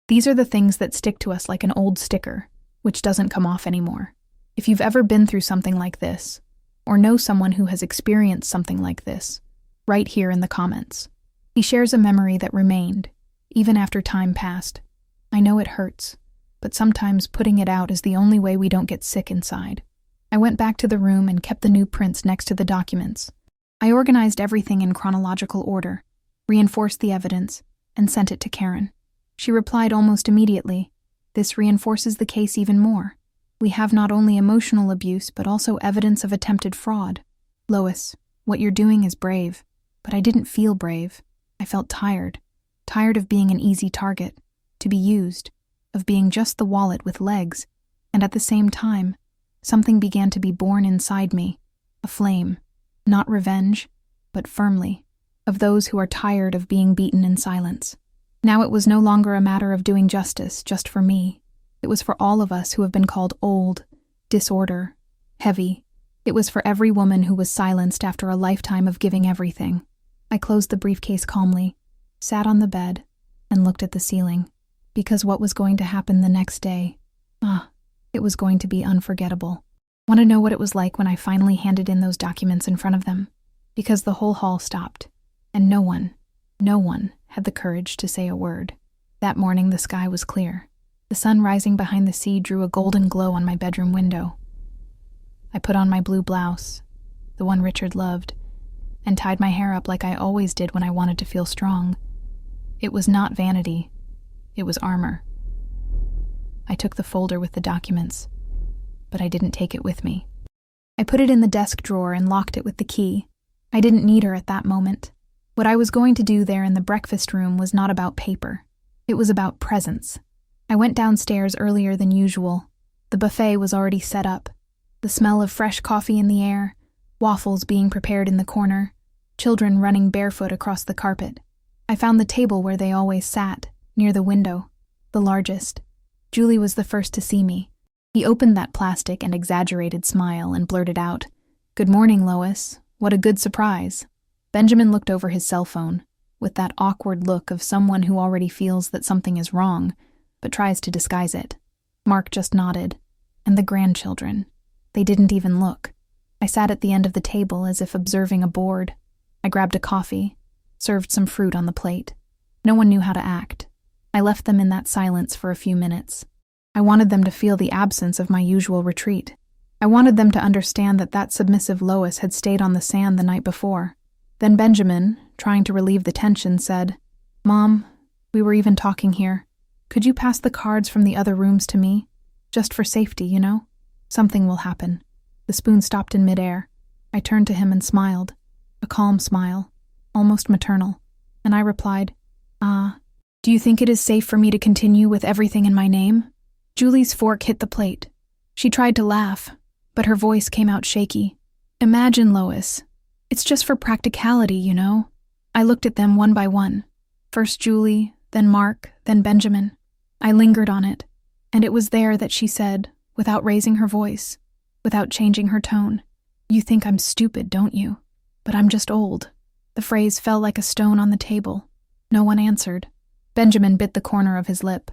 Speaker 1: These are the things that stick to us like an old sticker, which doesn't come off anymore. If you've ever been through something like this, or know someone who has experienced something like this, write here in the comments. He shares a memory that remained, even after time passed. I know it hurts, but sometimes putting it out is the only way we don't get sick inside. I went back to the room and kept the new prints next to the documents. I organized everything in chronological order, reinforced the evidence, and sent it to Karen. She replied almost immediately, "This reinforces the case even more. We have not only emotional abuse, but also evidence of attempted fraud. Lois, what you're doing is brave." But I didn't feel brave. I felt tired. Tired of being an easy target, to be used, of being just the wallet with legs. And at the same time, something began to be born inside me, a flame, not revenge, but firmly, of those who are tired of being beaten in silence. Now it was no longer a matter of doing justice just for me. It was for all of us who have been called old, disorder, heavy. It was for every woman who was silenced after a lifetime of giving everything. I closed the briefcase calmly, sat on the bed, and looked at the ceiling. Because what was going to happen the next day, it was going to be unforgettable. Want to know what it was like when I finally handed in those documents in front of them? Because the whole hall stopped. And no one had the courage to say a word. That morning the sky was clear. The sun rising behind the sea drew a golden glow on my bedroom window. I put on my blue blouse, the one Richard loved, and tied my hair up like I always did when I wanted to feel strong. It was not vanity. It was armor. I took the folder with the documents, but I didn't take it with me. I put it in the desk drawer and locked it with the key. I didn't need her at that moment. What I was going to do there in the breakfast room was not about paper. It was about presence. I went downstairs earlier than usual. The buffet was already set up. The smell of fresh coffee in the air, waffles being prepared in the corner, children running barefoot across the carpet. I found the table where they always sat, near the window, the largest. Julie was the first to see me. He opened that plastic and exaggerated smile and blurted out, "Good morning, Lois. What a good surprise." Benjamin looked over his cell phone, with that awkward look of someone who already feels that something is wrong, but tries to disguise it. Mark just nodded. And the grandchildren. They didn't even look. I sat at the end of the table as if observing a board. I grabbed a coffee, served some fruit on the plate. No one knew how to act. I left them in that silence for a few minutes. I wanted them to feel the absence of my usual retreat. I wanted them to understand that submissive Lois had stayed on the sand the night before. Then Benjamin, trying to relieve the tension, said, "Mom, we were even talking here. Could you pass the cards from the other rooms to me? Just for safety, you know? Something will happen." The spoon stopped in midair. I turned to him and smiled. A calm smile, almost maternal. And I replied, "Do you think it is safe for me to continue with everything in my name?" Julie's fork hit the plate. She tried to laugh, but her voice came out shaky. "Imagine, Lois. It's just for practicality, you know." I looked at them one by one. First Julie, then Mark, then Benjamin. I lingered on it, and it was there that she said, without raising her voice, without changing her tone, "You think I'm stupid, don't you? But I'm just old." The phrase fell like a stone on the table. No one answered. Benjamin bit the corner of his lip.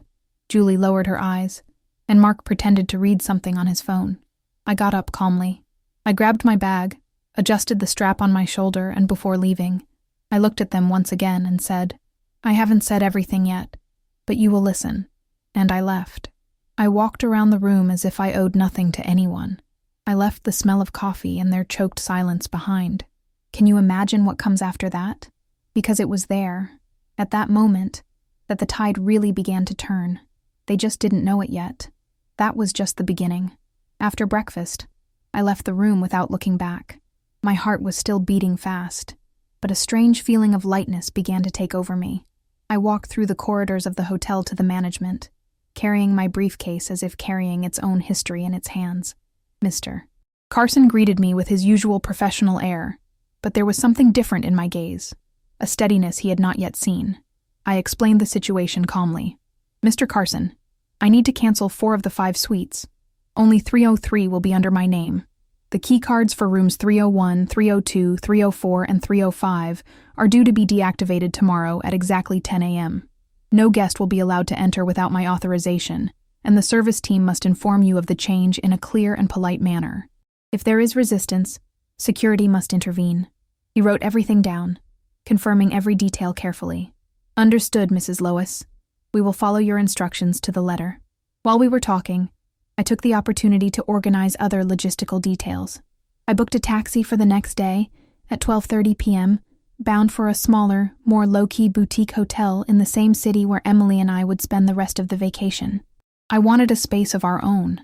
Speaker 1: Julie lowered her eyes, and Mark pretended to read something on his phone. I got up calmly. I grabbed my bag, adjusted the strap on my shoulder, and before leaving, I looked at them once again and said, "I haven't said everything yet, but you will listen." And I left. I walked around the room as if I owed nothing to anyone. I left the smell of coffee and their choked silence behind. Can you imagine what comes after that? Because it was there, at that moment, that the tide really began to turn. They just didn't know it yet. That was just the beginning. After breakfast, I left the room without looking back. My heart was still beating fast, but a strange feeling of lightness began to take over me. I walked through the corridors of the hotel to the management, carrying my briefcase as if carrying its own history in its hands. "Mr. Carson greeted me with his usual professional air, but there was something different in my gaze, a steadiness he had not yet seen. I explained the situation calmly. "Mr. Carson, I need to cancel 4 of the 5 suites. Only 303 will be under my name. The key cards for rooms 301, 302, 304, and 305 are due to be deactivated tomorrow at exactly 10 a.m. No guest will be allowed to enter without my authorization, and the service team must inform you of the change in a clear and polite manner. If there is resistance, security must intervene." He wrote everything down, confirming every detail carefully. "Understood, Mrs. Lois. We will follow your instructions to the letter." While we were talking, I took the opportunity to organize other logistical details. I booked a taxi for the next day at 12:30 p.m., bound for a smaller, more low-key boutique hotel in the same city where Emily and I would spend the rest of the vacation. I wanted a space of our own,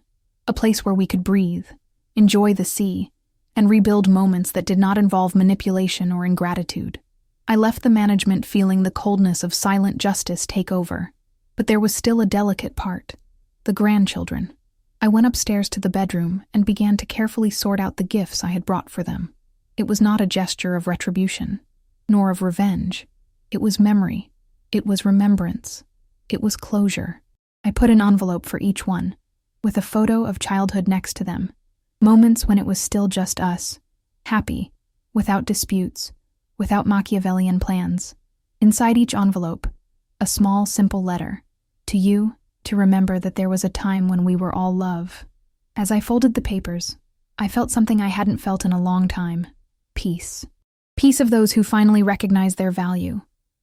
Speaker 1: a place where we could breathe, enjoy the sea, and rebuild moments that did not involve manipulation or ingratitude. I left the management feeling the coldness of silent justice take over, but there was still a delicate part, the grandchildren. I went upstairs to the bedroom and began to carefully sort out the gifts I had brought for them. It was not a gesture of retribution, nor of revenge. It was memory. It was remembrance. It was closure. I put an envelope for each one, with a photo of childhood next to them, moments when it was still just us, happy, without disputes, without Machiavellian plans. Inside each envelope, a small, simple letter, to you, to remember that there was a time when we were all love. As I folded the papers, I felt something I hadn't felt in a long time, peace. Peace of those who finally recognize their value,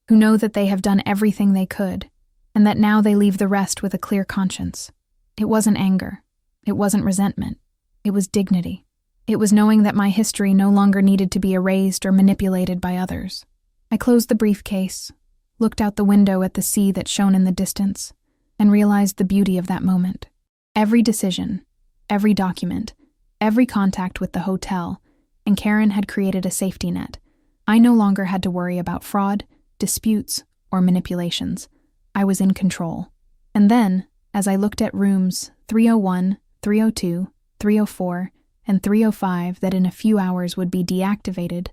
Speaker 1: who know that they have done everything they could, and that now they leave the rest with a clear conscience. It wasn't anger. It wasn't resentment. It was dignity. It was knowing that my history no longer needed to be erased or manipulated by others. I closed the briefcase, looked out the window at the sea that shone in the distance, and realized the beauty of that moment. Every decision, every document, every contact with the hotel, and Karen had created a safety net. I no longer had to worry about fraud, disputes, or manipulations. I was in control. And then, as I looked at rooms 301, 302, 304, and 305 that in a few hours would be deactivated,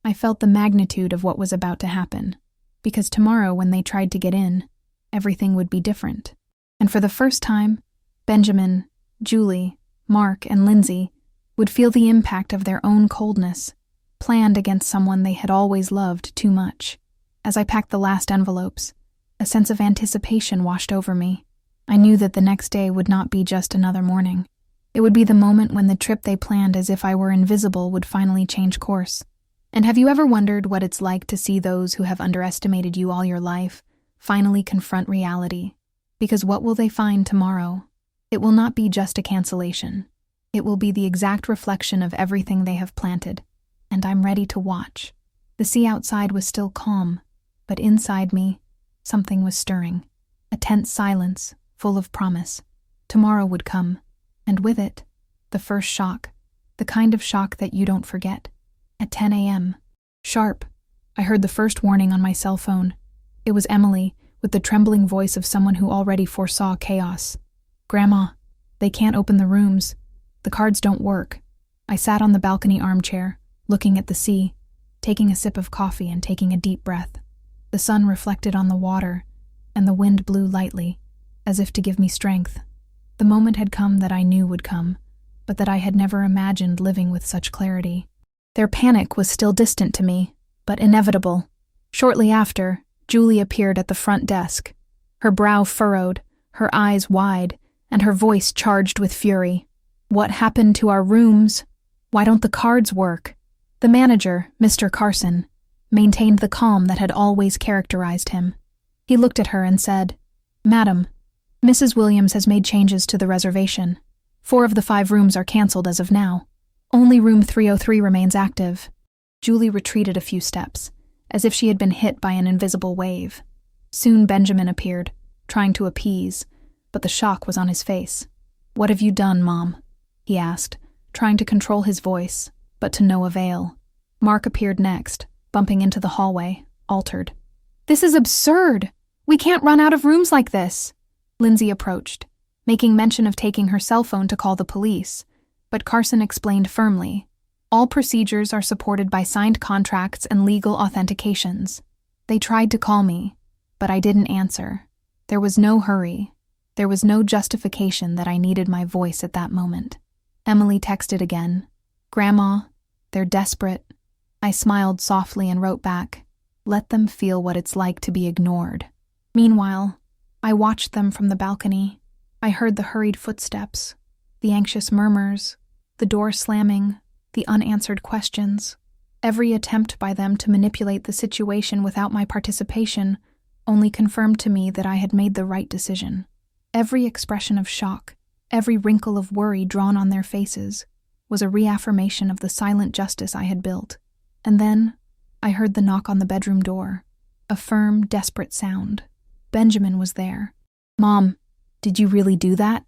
Speaker 1: I felt the magnitude of what was about to happen. Because tomorrow, when they tried to get in, everything would be different. And for the first time, Benjamin, Julie, Mark, and Lindsay would feel the impact of their own coldness, planned against someone they had always loved too much. As I packed the last envelopes, a sense of anticipation washed over me. I knew that the next day would not be just another morning. It would be the moment when the trip they planned as if I were invisible would finally change course. And have you ever wondered what it's like to see those who have underestimated you all your life finally confront reality? Because what will they find tomorrow? It will not be just a cancellation. It will be the exact reflection of everything they have planted. And I'm ready to watch. The sea outside was still calm, but inside me, something was stirring. A tense silence, full of promise. Tomorrow would come, and with it, the first shock, the kind of shock that you don't forget. At 10 a.m. Sharp, I heard the first warning on my cell phone. It was Emily, with the trembling voice of someone who already foresaw chaos. "Grandma, they can't open the rooms. The cards don't work." I sat on the balcony armchair, looking at the sea, taking a sip of coffee and taking a deep breath. The sun reflected on the water, and the wind blew lightly, as if to give me strength. The moment had come that I knew would come, but that I had never imagined living with such clarity. Their panic was still distant to me, but inevitable. Shortly after, Julie appeared at the front desk, her brow furrowed, her eyes wide, and her voice charged with fury. "What happened to our rooms? Why don't the cards work?" The manager, Mr. Carson, maintained the calm that had always characterized him. He looked at her and said, "Madam, Mrs. Williams has made changes to the reservation. 4 of the 5 rooms are canceled as of now. Only room 303 remains active." Julie retreated a few steps, as if she had been hit by an invisible wave. Soon Benjamin appeared, trying to appease, but the shock was on his face. "What have you done, Mom?" he asked, trying to control his voice, but to no avail. Mark appeared next, bumping into the hallway, altered. "This is absurd! We can't run out of rooms like this!" Lindsay approached, making mention of taking her cell phone to call the police, but Carson explained firmly, "All procedures are supported by signed contracts and legal authentications. They tried to call me, but I didn't answer. There was no hurry. There was no justification that I needed my voice at that moment." Emily texted again, "Grandma, they're desperate." I smiled softly and wrote back, "Let them feel what it's like to be ignored." Meanwhile, I watched them from the balcony. I heard the hurried footsteps, the anxious murmurs, the door slamming, the unanswered questions. Every attempt by them to manipulate the situation without my participation only confirmed to me that I had made the right decision. Every expression of shock, every wrinkle of worry drawn on their faces, was a reaffirmation of the silent justice I had built. And then, I heard the knock on the bedroom door, a firm, desperate sound. Benjamin was there. "Mom, did you really do that?"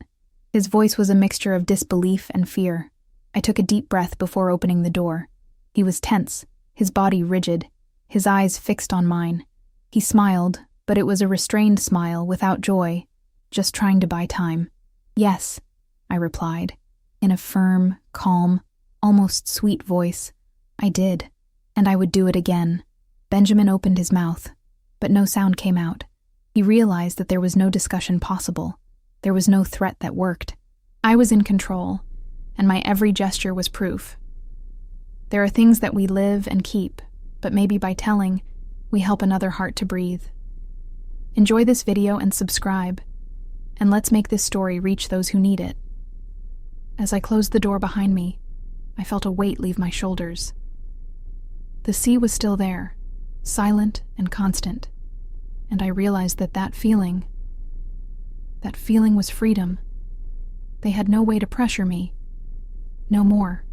Speaker 1: His voice was a mixture of disbelief and fear. I took a deep breath before opening the door. He was tense, his body rigid, his eyes fixed on mine. He smiled, but it was a restrained smile without joy, just trying to buy time. "Yes," I replied, in a firm, calm, almost sweet voice. "I did, and I would do it again." Benjamin opened his mouth, but no sound came out. He realized that there was no discussion possible. There was no threat that worked. I was in control, and my every gesture was proof. There are things that we live and keep, but maybe by telling, we help another heart to breathe. Enjoy this video and subscribe, and let's make this story reach those who need it. As I closed the door behind me, I felt a weight leave my shoulders. The sea was still there, silent and constant, and I realized that feeling was freedom. They had no way to pressure me, no more.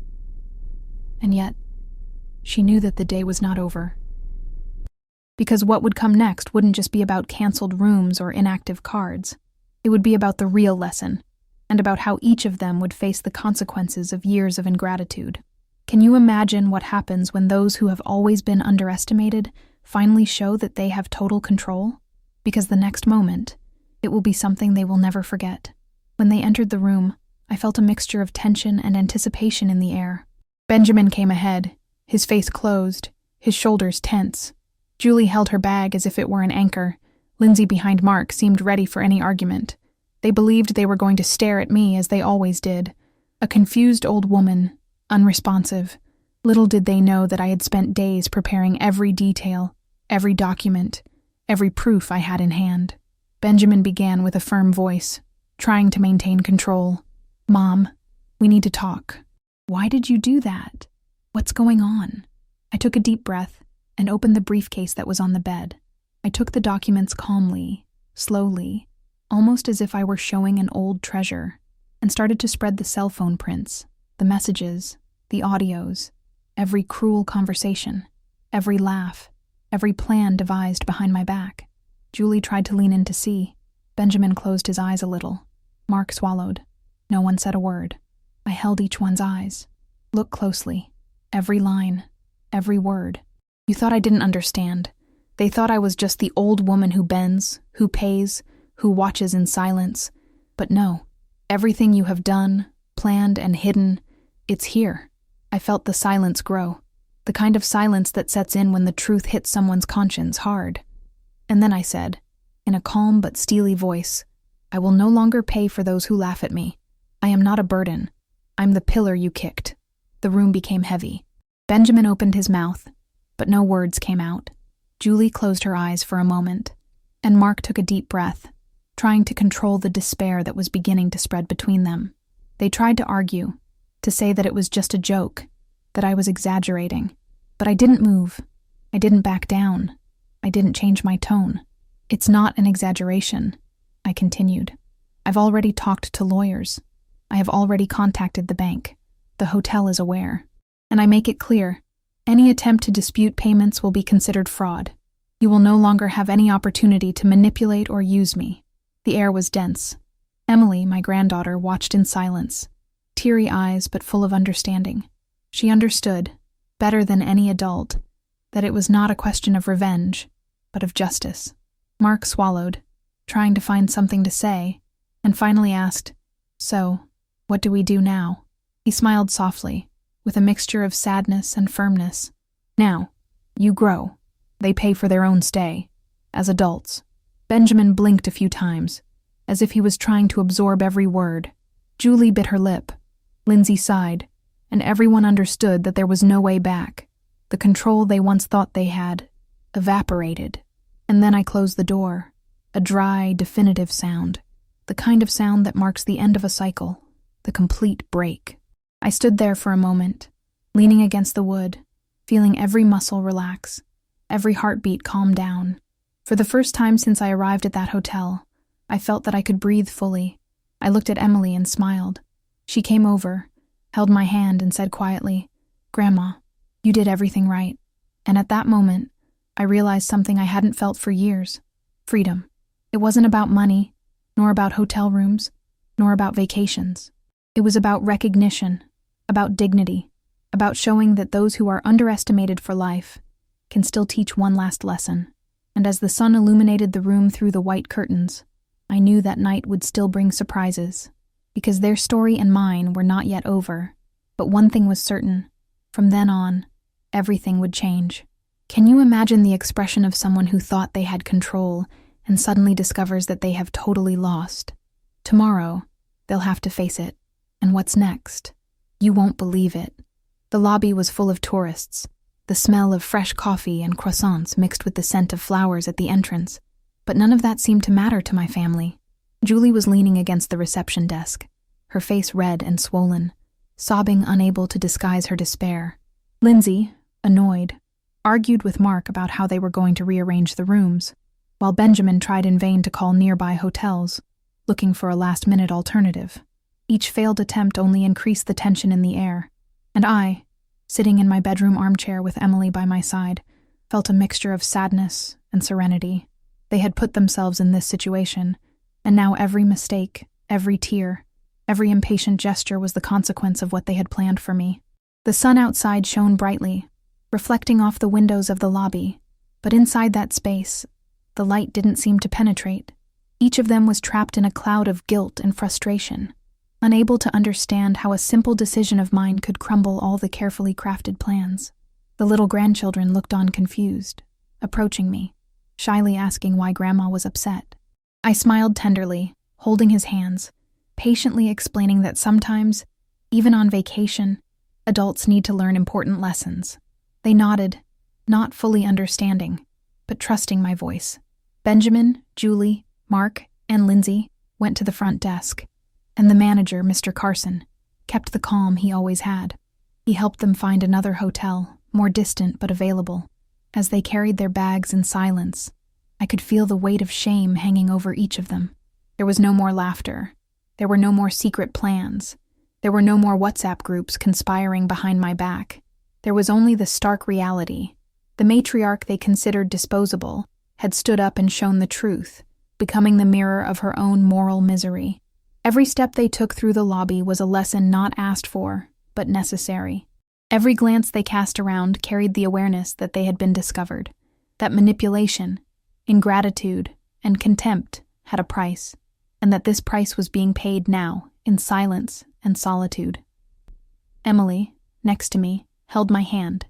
Speaker 1: And yet, she knew that the day was not over. Because what would come next wouldn't just be about canceled rooms or inactive cards. It would be about the real lesson, and about how each of them would face the consequences of years of ingratitude. Can you imagine what happens when those who have always been underestimated finally show that they have total control? Because the next moment, it will be something they will never forget. When they entered the room, I felt a mixture of tension and anticipation in the air. Benjamin came ahead, his face closed, his shoulders tense. Julie held her bag as if it were an anchor. Lindsay behind Mark seemed ready for any argument. They believed they were going to stare at me as they always did. A confused old woman, unresponsive. Little did they know that I had spent days preparing every detail, every document, every proof I had in hand. Benjamin began with a firm voice, trying to maintain control. "Mom, we need to talk." "Why did you do that? What's going on?" I took a deep breath and opened the briefcase that was on the bed. I took the documents calmly, slowly, almost as if I were showing an old treasure, and started to spread the cell phone prints, the messages, the audios, every cruel conversation, every laugh, every plan devised behind my back. Julie tried to lean in to see. Benjamin closed his eyes a little. Mark swallowed. No one said a word. I held each one's eyes. Look closely. Every line, every word. You thought I didn't understand. They thought I was just the old woman who bends, who pays, who watches in silence. But no, everything you have done, planned, and hidden, it's here. I felt the silence grow, the kind of silence that sets in when the truth hits someone's conscience hard. And then I said, in a calm but steely voice, "I will no longer pay for those who laugh at me. I am not a burden. I'm the pillar you kicked." The room became heavy. Benjamin opened his mouth, but no words came out. Julie closed her eyes for a moment, and Mark took a deep breath, trying to control the despair that was beginning to spread between them. They tried to argue, to say that it was just a joke, that I was exaggerating. But I didn't move. I didn't back down. I didn't change my tone. "It's not an exaggeration," I continued. "I've already talked to lawyers. I have already contacted the bank. The hotel is aware. And I make it clear, any attempt to dispute payments will be considered fraud. You will no longer have any opportunity to manipulate or use me." The air was dense. Emily, my granddaughter, watched in silence, teary eyes but full of understanding. She understood, better than any adult, that it was not a question of revenge, but of justice. Mark swallowed, trying to find something to say, and finally asked, "So, what do we do now?" He smiled softly, with a mixture of sadness and firmness. "Now, you grow. They pay for their own stay, as adults." Benjamin blinked a few times, as if he was trying to absorb every word. Julie bit her lip. Lindsay sighed, and everyone understood that there was no way back. The control they once thought they had evaporated. And then I closed the door, a dry, definitive sound, the kind of sound that marks the end of a cycle, the complete break. I stood there for a moment, leaning against the wood, feeling every muscle relax, every heartbeat calm down. For the first time since I arrived at that hotel, I felt that I could breathe fully. I looked at Emily and smiled. She came over, held my hand, and said quietly, "Grandma, you did everything right." And at that moment, I realized something I hadn't felt for years: freedom. It wasn't about money, nor about hotel rooms, nor about vacations. It was about recognition, about dignity, about showing that those who are underestimated for life can still teach one last lesson. And as the sun illuminated the room through the white curtains, I knew that night would still bring surprises, because their story and mine were not yet over. But one thing was certain: from then on, everything would change. Can you imagine the expression of someone who thought they had control and suddenly discovers that they have totally lost? Tomorrow, they'll have to face it. And what's next? You won't believe it. The lobby was full of tourists, the smell of fresh coffee and croissants mixed with the scent of flowers at the entrance. But none of that seemed to matter to my family. Julie was leaning against the reception desk, her face red and swollen, sobbing, unable to disguise her despair. Lindsay, annoyed, argued with Mark about how they were going to rearrange the rooms, while Benjamin tried in vain to call nearby hotels, looking for a last-minute alternative. Each failed attempt only increased the tension in the air, and I, sitting in my bedroom armchair with Emily by my side, felt a mixture of sadness and serenity. They had put themselves in this situation, and now every mistake, every tear, every impatient gesture was the consequence of what they had planned for me. The sun outside shone brightly, reflecting off the windows of the lobby, but inside that space, the light didn't seem to penetrate. Each of them was trapped in a cloud of guilt and frustration, unable to understand how a simple decision of mine could crumble all the carefully crafted plans. The little grandchildren looked on confused, approaching me, shyly asking why Grandma was upset. I smiled tenderly, holding his hands, patiently explaining that sometimes, even on vacation, adults need to learn important lessons. They nodded, not fully understanding, but trusting my voice. Benjamin, Julie, Mark, and Lindsay went to the front desk, and the manager, Mr. Carson, kept the calm he always had. He helped them find another hotel, more distant but available. As they carried their bags in silence, I could feel the weight of shame hanging over each of them. There was no more laughter. There were no more secret plans. There were no more WhatsApp groups conspiring behind my back. There was only the stark reality. The matriarch they considered disposable had stood up and shown the truth, becoming the mirror of her own moral misery. Every step they took through the lobby was a lesson not asked for, but necessary. Every glance they cast around carried the awareness that they had been discovered, that manipulation, ingratitude, and contempt had a price, and that this price was being paid now, in silence and solitude. Emily, next to me, held my hand,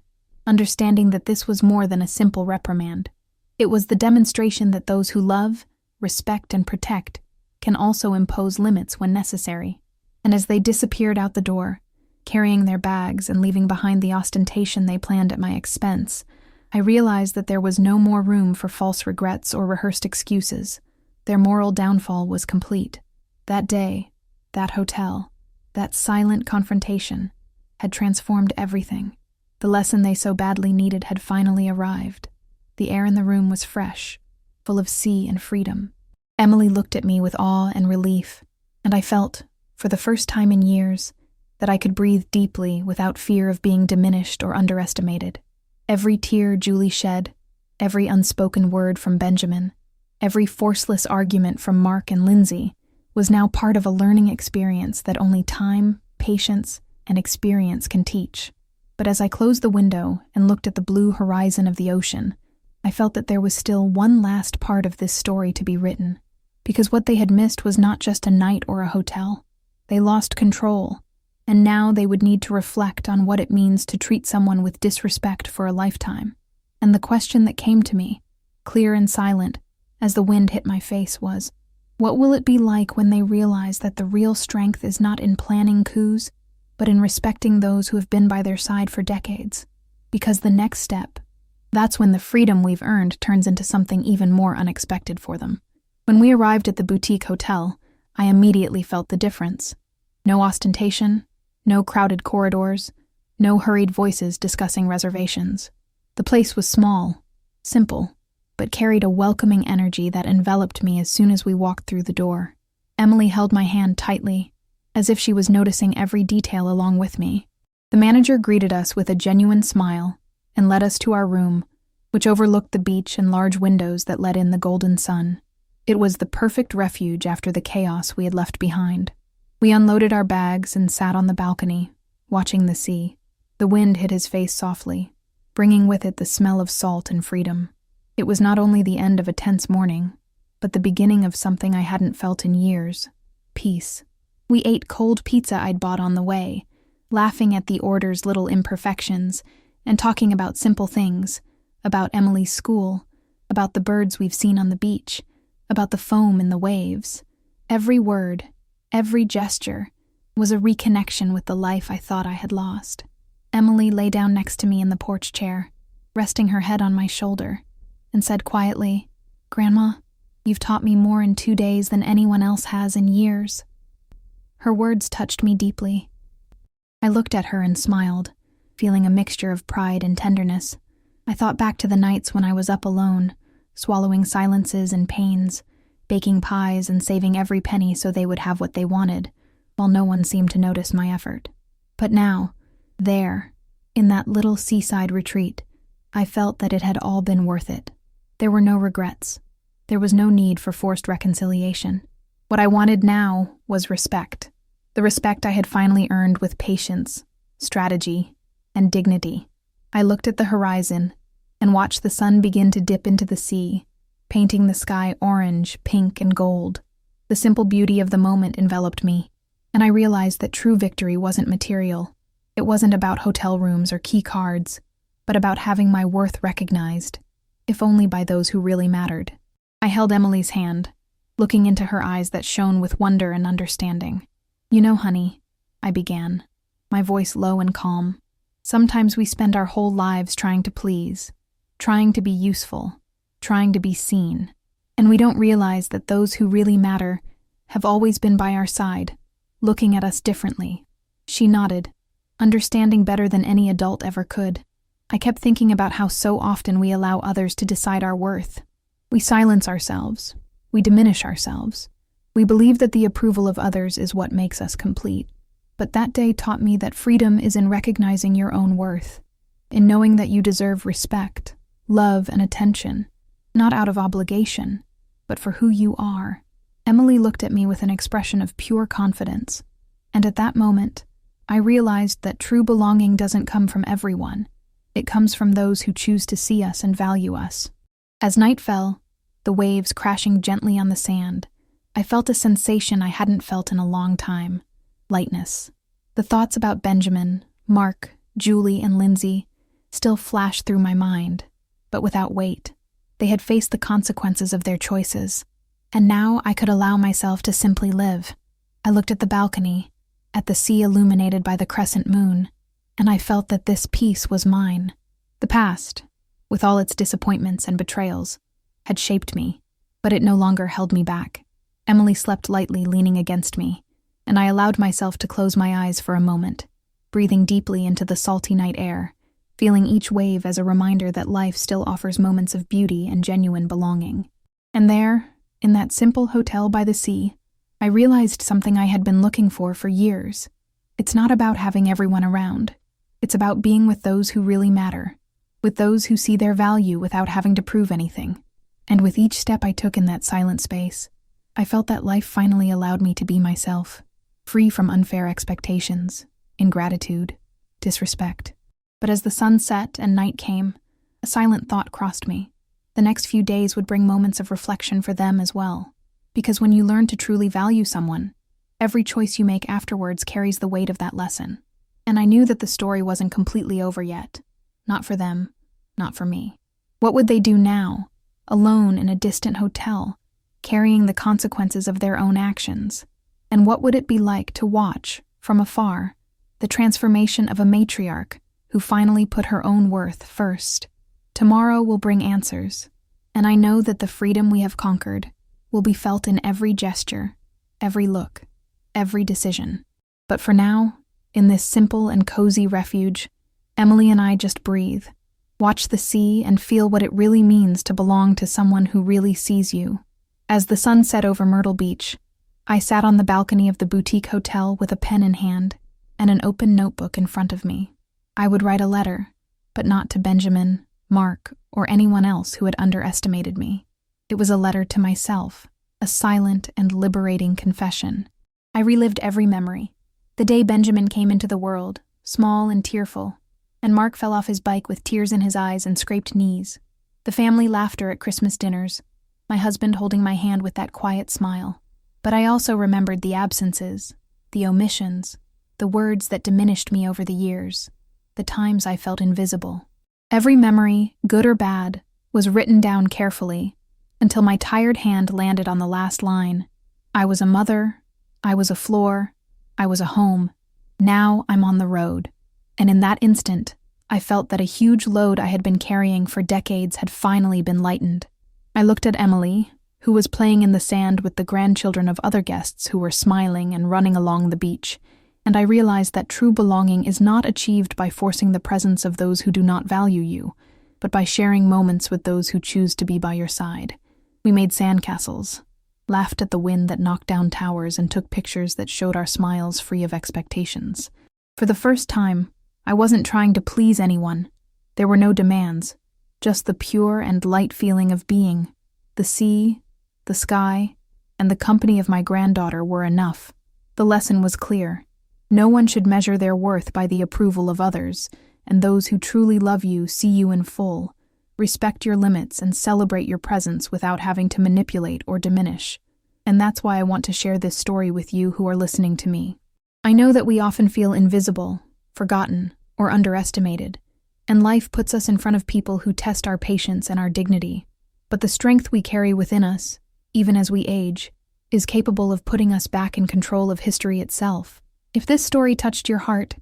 Speaker 1: understanding that this was more than a simple reprimand. It was the demonstration that those who love, respect, and protect can also impose limits when necessary. And as they disappeared out the door, carrying their bags and leaving behind the ostentation they planned at my expense, I realized that there was no more room for false regrets or rehearsed excuses. Their moral downfall was complete. That day, that hotel, that silent confrontation had transformed everything. The lesson they so badly needed had finally arrived. The air in the room was fresh, full of sea and freedom. Emily looked at me with awe and relief, and I felt, for the first time in years, that I could breathe deeply without fear of being diminished or underestimated. Every tear Julie shed, every unspoken word from Benjamin, every forceless argument from Mark and Lindsay was now part of a learning experience that only time, patience, and experience can teach. But as I closed the window and looked at the blue horizon of the ocean, I felt that there was still one last part of this story to be written, because what they had missed was not just a night or a hotel. They lost control, and now they would need to reflect on what it means to treat someone with disrespect for a lifetime. And the question that came to me, clear and silent, as the wind hit my face was, what will it be like when they realize that the real strength is not in planning coups, but in respecting those who have been by their side for decades? Because the next step, that's when the freedom we've earned turns into something even more unexpected for them. When we arrived at the boutique hotel, I immediately felt the difference. No ostentation, no crowded corridors, no hurried voices discussing reservations. The place was small, simple, but carried a welcoming energy that enveloped me as soon as we walked through the door. Emily held my hand tightly, as if she was noticing every detail along with me. The manager greeted us with a genuine smile and led us to our room, which overlooked the beach and large windows that let in the golden sun. It was the perfect refuge after the chaos we had left behind. We unloaded our bags and sat on the balcony, watching the sea. The wind hit his face softly, bringing with it the smell of salt and freedom. It was not only the end of a tense morning, but the beginning of something I hadn't felt in years: peace. We ate cold pizza I'd bought on the way, laughing at the order's little imperfections and talking about simple things, about Emily's school, about the birds we've seen on the beach, about the foam in the waves. Every word, every gesture was a reconnection with the life I thought I had lost. Emily lay down next to me in the porch chair, resting her head on my shoulder, and said quietly, "Grandma, you've taught me more in 2 days than anyone else has in years." Her words touched me deeply. I looked at her and smiled, feeling a mixture of pride and tenderness. I thought back to the nights when I was up alone, swallowing silences and pains, baking pies and saving every penny so they would have what they wanted, while no one seemed to notice my effort. But now, there, in that little seaside retreat, I felt that it had all been worth it. There were no regrets. There was no need for forced reconciliation. What I wanted now was respect. The respect I had finally earned with patience, strategy, and dignity. I looked at the horizon and watched the sun begin to dip into the sea, painting the sky orange, pink, and gold. The simple beauty of the moment enveloped me, and I realized that true victory wasn't material. It wasn't about hotel rooms or key cards, but about having my worth recognized, if only by those who really mattered. I held Emily's hand, looking into her eyes that shone with wonder and understanding. "You know, honey," I began, my voice low and calm, "sometimes we spend our whole lives trying to please, trying to be useful, trying to be seen, and we don't realize that those who really matter have always been by our side, looking at us differently." She nodded, understanding better than any adult ever could. I kept thinking about how so often we allow others to decide our worth. We silence ourselves. We diminish ourselves. We believe that the approval of others is what makes us complete. But that day taught me that freedom is in recognizing your own worth, in knowing that you deserve respect, love, and attention, not out of obligation, but for who you are. Emily looked at me with an expression of pure confidence, and at that moment, I realized that true belonging doesn't come from everyone. It comes from those who choose to see us and value us. As night fell, the waves crashing gently on the sand, I felt a sensation I hadn't felt in a long time: lightness. The thoughts about Benjamin, Mark, Julie, and Lindsay still flashed through my mind, but without weight. They had faced the consequences of their choices, and now I could allow myself to simply live. I looked at the balcony, at the sea illuminated by the crescent moon, and I felt that this peace was mine. The past, with all its disappointments and betrayals, had shaped me, but it no longer held me back. Emily slept lightly, leaning against me, and I allowed myself to close my eyes for a moment, breathing deeply into the salty night air, feeling each wave as a reminder that life still offers moments of beauty and genuine belonging. And there, in that simple hotel by the sea, I realized something I had been looking for years. It's not about having everyone around. It's about being with those who really matter, with those who see their value without having to prove anything. And with each step I took in that silent space, I felt that life finally allowed me to be myself, free from unfair expectations, ingratitude, disrespect. But as the sun set and night came, a silent thought crossed me. The next few days would bring moments of reflection for them as well. Because when you learn to truly value someone, every choice you make afterwards carries the weight of that lesson. And I knew that the story wasn't completely over yet. Not for them, not for me. What would they do now, alone in a distant hotel, carrying the consequences of their own actions? And what would it be like to watch, from afar, the transformation of a matriarch who finally put her own worth first? Tomorrow will bring answers, and I know that the freedom we have conquered will be felt in every gesture, every look, every decision. But for now, in this simple and cozy refuge, Emily and I just breathe, watch the sea, and feel what it really means to belong to someone who really sees you. As the sun set over Myrtle Beach, I sat on the balcony of the boutique hotel with a pen in hand and an open notebook in front of me. I would write a letter, but not to Benjamin, Mark, or anyone else who had underestimated me. It was a letter to myself, a silent and liberating confession. I relived every memory. The day Benjamin came into the world, small and tearful, and Mark fell off his bike with tears in his eyes and scraped knees. The family laughter at Christmas dinners, my husband holding my hand with that quiet smile. But I also remembered the absences, the omissions, the words that diminished me over the years, the times I felt invisible. Every memory, good or bad, was written down carefully, until my tired hand landed on the last line. I was a mother, I was a floor, I was a home. Now I'm on the road. And in that instant, I felt that a huge load I had been carrying for decades had finally been lightened. I looked at Emily, who was playing in the sand with the grandchildren of other guests who were smiling and running along the beach, and I realized that true belonging is not achieved by forcing the presence of those who do not value you, but by sharing moments with those who choose to be by your side. We made sandcastles, laughed at the wind that knocked down towers, and took pictures that showed our smiles free of expectations. For the first time, I wasn't trying to please anyone. There were no demands, just the pure and light feeling of being. The sea, the sky, and the company of my granddaughter were enough. The lesson was clear. No one should measure their worth by the approval of others, and those who truly love you see you in full. Respect your limits and celebrate your presence without having to manipulate or diminish. And that's why I want to share this story with you who are listening to me. I know that we often feel invisible, forgotten, or underestimated, and life puts us in front of people who test our patience and our dignity. But the strength we carry within us, even as we age, is capable of putting us back in control of history itself. If this story touched your heart,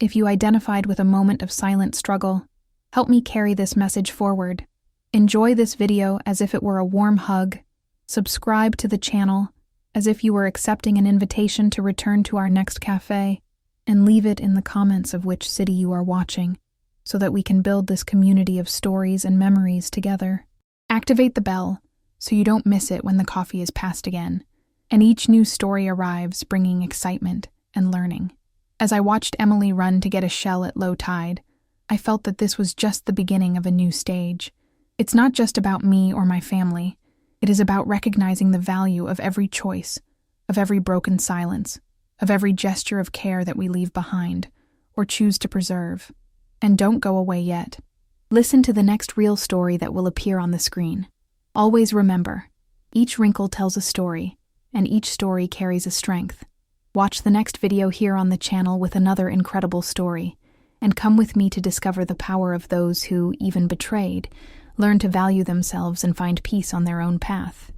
Speaker 1: if you identified with a moment of silent struggle, help me carry this message forward. Enjoy this video as if it were a warm hug. Subscribe to the channel as if you were accepting an invitation to return to our next cafe, and leave it in the comments of which city you are watching, so that we can build this community of stories and memories together. Activate the bell so you don't miss it when the coffee is passed again, and each new story arrives bringing excitement and learning. As I watched Emily run to get a shell at low tide, I felt that this was just the beginning of a new stage. It's not just about me or my family. It is about recognizing the value of every choice, of every broken silence, of every gesture of care that we leave behind or choose to preserve. And don't go away yet. Listen to the next real story that will appear on the screen. Always remember, each wrinkle tells a story, and each story carries a strength. Watch the next video here on the channel with another incredible story, and come with me to discover the power of those who, even betrayed, learn to value themselves and find peace on their own path.